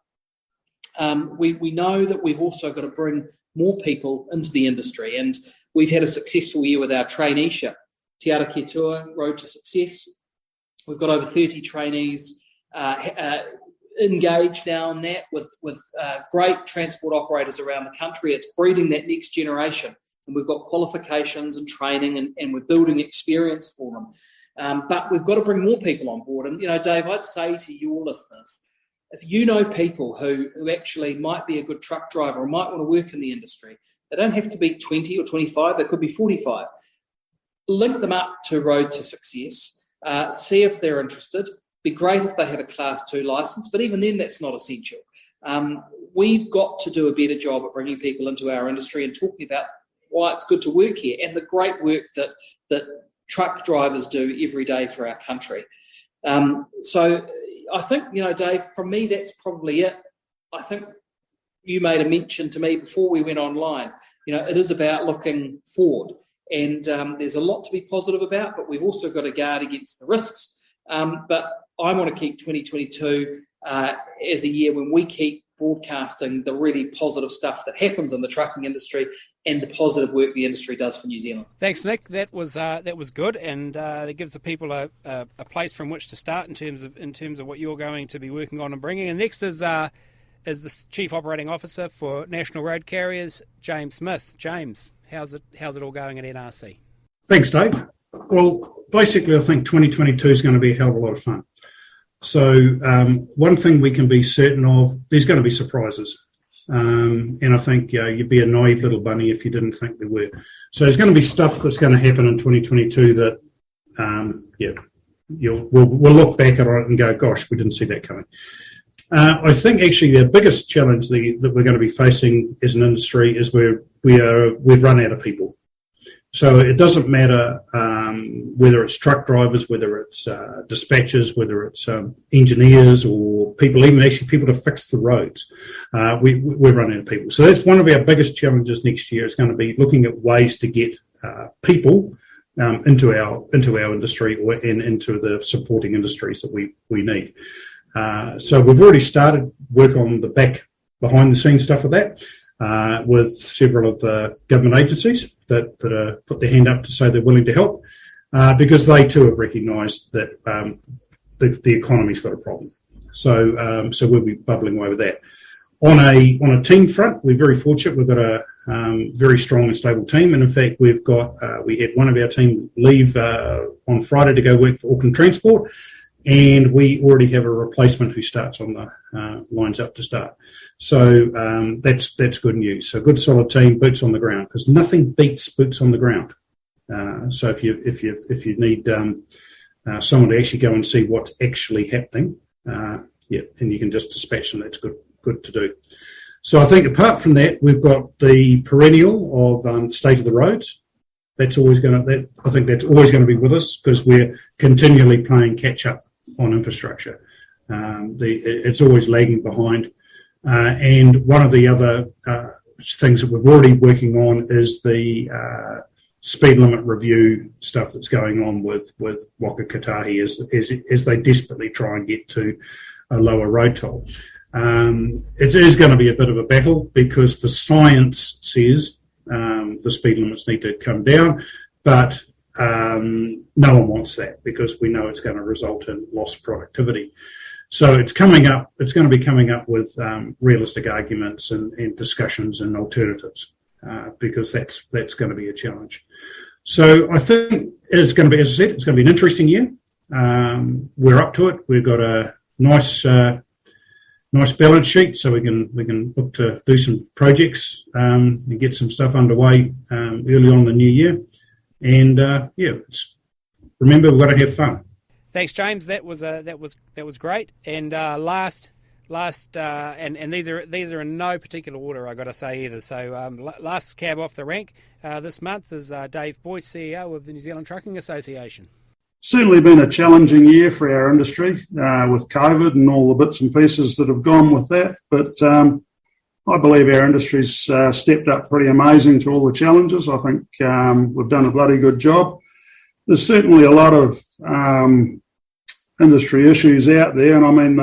We know that we've also got to bring more people into the industry, and we've had a successful year with our traineeship. Te Ara Ketua, Road to Success. We've got over 30 trainees engaged now in that with great transport operators around the country. It's breeding that next generation, and we've got qualifications and training, and we're building experience for them. But we've got to bring more people on board. And, Dave, I'd say to your listeners, if you know people who actually might be a good truck driver or might want to work in the industry, they don't have to be 20 or 25, they could be 45. Link them up to Road to Success, see if they're interested. Be great if they had a Class 2 licence, but even then that's not essential. We've got to do a better job at bringing people into our industry and talking about why it's good to work here and the great work that truck drivers do every day for our country. So I think, Dave, from me, that's probably it. I think you made a mention to me before we went online. It is about looking forward. And there's a lot to be positive about, but we've also got to guard against the risks. But I want to keep 2022 as a year when we keep broadcasting the really positive stuff that happens in the trucking industry and the positive work the industry does for New Zealand. Thanks, Nick. That was good, and that gives the people a place from which to start in terms of what you're going to be working on and bringing. And next is the Chief Operating Officer for National Road Carriers, James Smith. James, how's it all going at NRC? Thanks, Dave. Well, basically, I think 2022 is going to be a hell of a lot of fun. So one thing we can be certain of, there's going to be surprises. And I think you'd be a naive little bunny if you didn't think there were. So there's going to be stuff that's going to happen in 2022 that, we'll look back at it and go, gosh, we didn't see that coming. I think actually the biggest challenge that we're going to be facing as an industry is we've run out of people. So it doesn't matter whether it's truck drivers, whether it's dispatchers, whether it's engineers or people to fix the roads. We're running out of people. So that's one of our biggest challenges next year is going to be looking at ways to get people into our industry and into the supporting industries that we need. So we've already started work on the behind the scenes stuff of that with several of the government agencies that put their hand up to say they're willing to help because they too have recognised that the economy's got a problem. So we'll be bubbling away with that. On a team front, we're very fortunate. We've got a very strong and stable team, and in fact, we had one of our team leave on Friday to go work for Auckland Transport, and we already have a replacement who starts on the lines up to start. So that's good news. So good solid team, boots on the ground, because nothing beats boots on the ground. So if you need someone to actually go and see what's actually happening, and you can just dispatch them, that's good to do. So I think apart from that, we've got the perennial of state of the roads. That's always going to be with us because we're continually playing catch up on infrastructure. It's always lagging behind. And one of the other things that we're already working on is the speed limit review stuff that's going on with Waka Kotahi as they desperately try and get to a lower road toll. It is going to be a bit of a battle because the science says the speed limits need to come down, but no one wants that because we know it's going to result in lost productivity. So it's coming up. It's going to be coming up with realistic arguments and discussions and alternatives because that's going to be a challenge. So I think it's going to be, as I said, it's going to be an interesting year. We're up to it. We've got a nice balance sheet, so we can look to do some projects and get some stuff underway early on in the new year. And remember, we've got to have fun. Thanks, James. That was great. And last, and these are in no particular order, I got to say either. So last cab off the rank this month is Dave Boyce, CEO of the New Zealand Trucking Association. Certainly been a challenging year for our industry with COVID and all the bits and pieces that have gone with that. But I believe our industry's stepped up pretty amazing to all the challenges. I think we've done a bloody good job. There's certainly a lot of industry issues out there, and I mean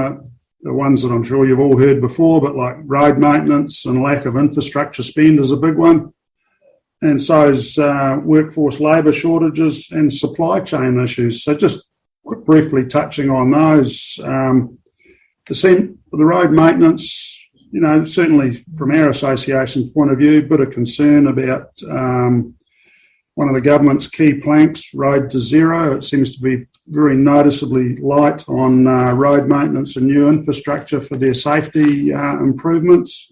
the ones that I'm sure you've all heard before, but like road maintenance and lack of infrastructure spend is a big one. And so is workforce labour shortages and supply chain issues. So just briefly touching on those, the road maintenance, certainly from our association's point of view, a bit of concern about one of the government's key planks, Road to Zero. It seems to be very noticeably light on road maintenance and new infrastructure for their safety improvements.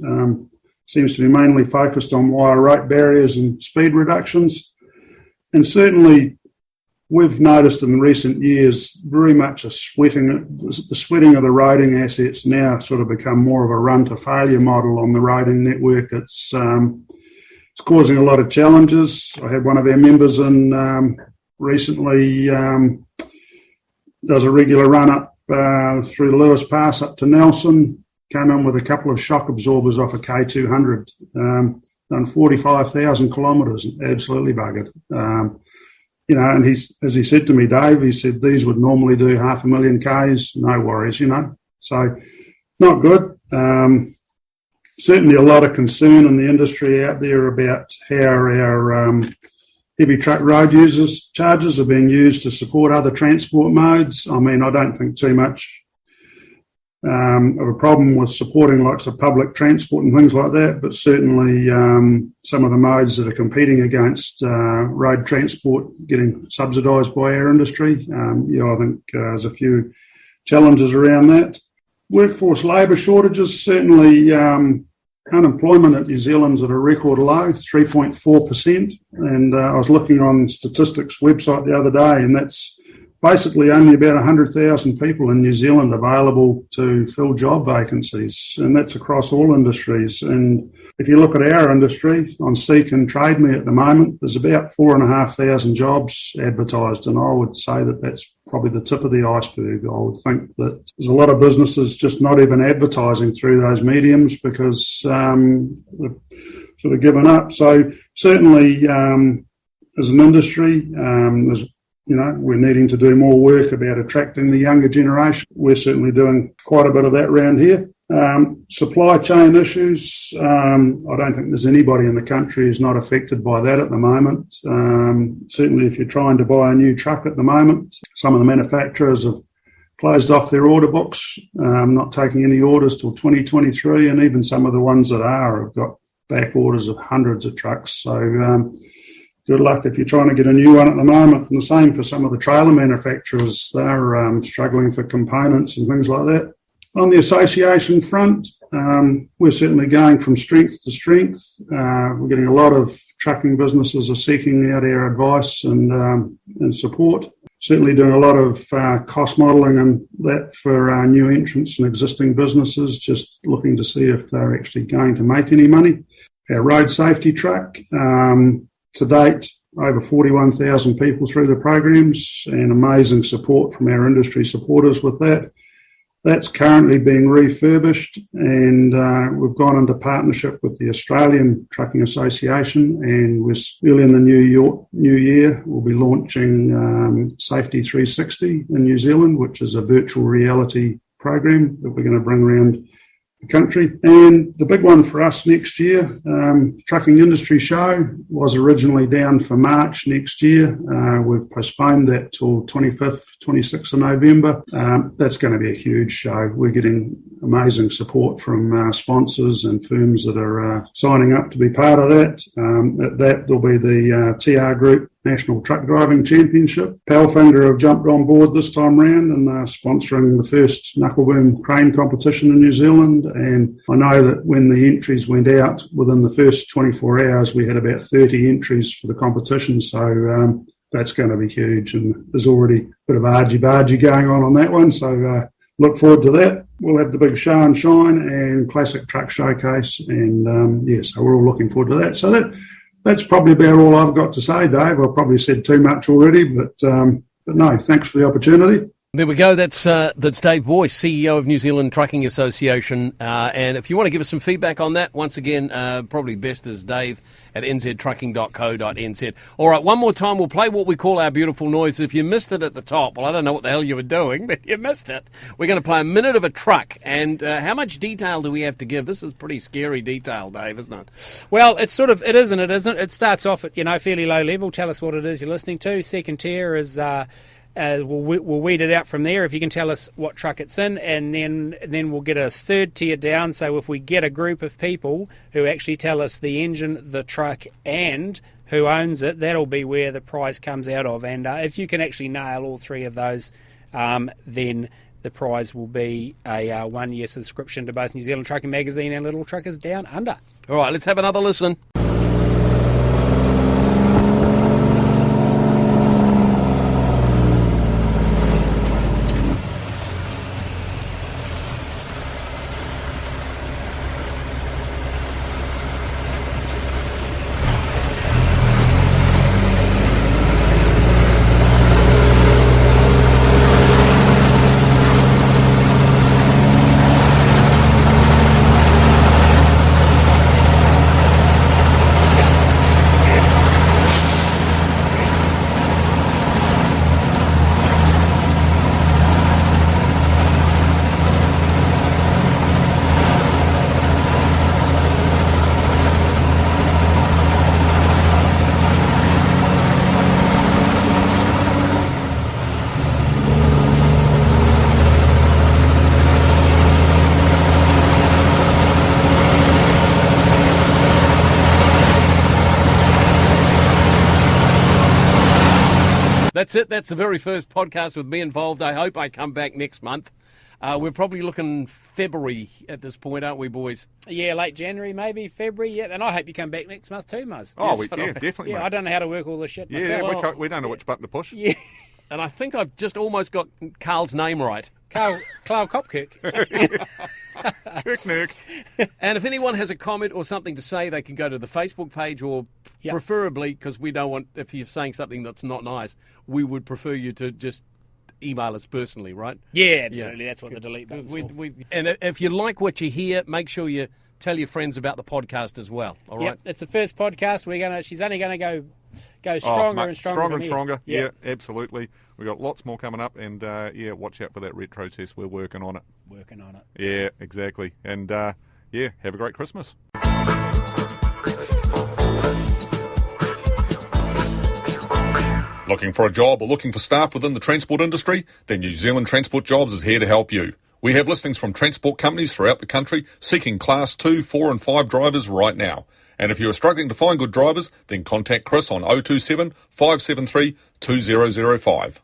Seems to be mainly focused on wire rope barriers and speed reductions. And certainly we've noticed in recent years very much the sweating of the roading assets now sort of become more of a run to failure model on the roading network. It's causing a lot of challenges. I had one of our members in recently does a regular run up through Lewis Pass up to Nelson. Came in with a couple of shock absorbers off a K200, done 45,000 kilometres, absolutely buggered. And as he said to me, Dave, he said these would normally do 500,000 Ks, no worries, So not good. Certainly a lot of concern in the industry out there about how our heavy truck road users charges are being used to support other transport modes. I mean, I don't think too much of a problem with supporting lots of public transport and things like that, but certainly some of the modes that are competing against road transport getting subsidised by our industry. I think there's a few challenges around that. Workforce labour shortages, certainly unemployment at New Zealand's at a record low, 3.4%. And I was looking on Statistics website the other day, and that's basically only about 100,000 people in New Zealand available to fill job vacancies, and that's across all industries. And if you look at our industry on Seek and Trade Me at the moment, there's about 4,500 jobs advertised, and I would say that that's probably the tip of the iceberg. I would think that there's a lot of businesses just not even advertising through those mediums because they've sort of given up. So certainly as an industry. We're needing to do more work about attracting the younger generation. We're certainly doing quite a bit of that around here. Supply chain issues, I don't think there's anybody in the country who's not affected by that at the moment. Certainly if you're trying to buy a new truck at the moment, some of the manufacturers have closed off their order books, not taking any orders till 2023, and even some of the ones that have got back orders of hundreds of trucks. So good luck if you're trying to get a new one at the moment. And the same for some of the trailer manufacturers. They're struggling for components and things like that. On the association front, we're certainly going from strength to strength. We're getting a lot of trucking businesses are seeking out our advice and support. Certainly doing a lot of cost modelling and that for new entrants and existing businesses, just looking to see if they're actually going to make any money. Our road safety truck, to date, over 41,000 people through the programs and amazing support from our industry supporters with that. That's currently being refurbished, and we've gone into partnership with the Australian Trucking Association, and early in the new year we'll be launching Safety 360 in New Zealand, which is a virtual reality program that we're going to bring around the country. And the big one for us next year, Trucking Industry Show was originally down for March next year. We've postponed that till 25th, 26th of November. That's going to be a huge show. We're getting amazing support from sponsors and firms that are signing up to be part of that. At that, there'll be the TR Group National Truck Driving Championship. Palfinger have jumped on board this time round and are sponsoring the first knuckle boom crane competition in New Zealand. And I know that when the entries went out, within the first 24 hours, we had about 30 entries for the competition. So that's going to be huge. And there's already a bit of argy-bargy going on that one. So look forward to that. We'll have the big show and shine and classic truck showcase. And so we're all looking forward to that. So that's probably about all I've got to say, Dave. I've probably said too much already, but no, thanks for the opportunity. There we go. That's Dave Boyce, CEO of New Zealand Trucking Association. And if you want to give us some feedback on that, once again, probably best is Dave at nztrucking.co.nz. All right, one more time, we'll play what we call our beautiful noise. If you missed it at the top, well, I don't know what the hell you were doing, but you missed it. We're going to play a minute of a truck. And how much detail do we have to give? This is pretty scary detail, Dave, isn't it? Well, it is and it isn't. It starts off at fairly low level. Tell us what it is you're listening to. Second tier is we'll weed it out from there if you can tell us what truck it's in, and then we'll get a third tier down. So if we get a group of people who actually tell us the engine, the truck, and who owns it, that'll be where the prize comes out of. And if you can actually nail all three of those, then the prize will be a 1-year subscription to both New Zealand Trucking Magazine and Little Truckers Down Under. All right, let's have another listen. That's it. That's the very first podcast with me involved. I hope I come back next month. We're probably looking February at this point, aren't we, boys? Yeah, late January, maybe February. Yeah, and I hope you come back next month too, Muzz. Oh, definitely. Yeah, mate. I don't know how to work all this shit myself. Yeah, we don't know which button to push. Yeah. And I think I've just almost got Carl's name right. Carl Kopkirk. Kirk. And if anyone has a comment or something to say, they can go to the Facebook page, or preferably, because we don't want, if you're saying something that's not nice, we would prefer you to just email us personally, right? Yeah, absolutely. Yeah. That's what the delete button's for. And if you like what you hear, make sure you tell your friends about the podcast as well, all right? Yep, it's the first podcast. She's only going to go go stronger and stronger. Stronger and stronger. Yeah. Yeah, absolutely. We've got lots more coming up, and watch out for that retro test. We're working on it. Yeah, exactly. And have a great Christmas. Looking for a job or looking for staff within the transport industry? Then New Zealand Transport Jobs is here to help you. We have listings from transport companies throughout the country seeking Class 2, 4 and 5 drivers right now. And if you are struggling to find good drivers, then contact Chris on 027 573 2005.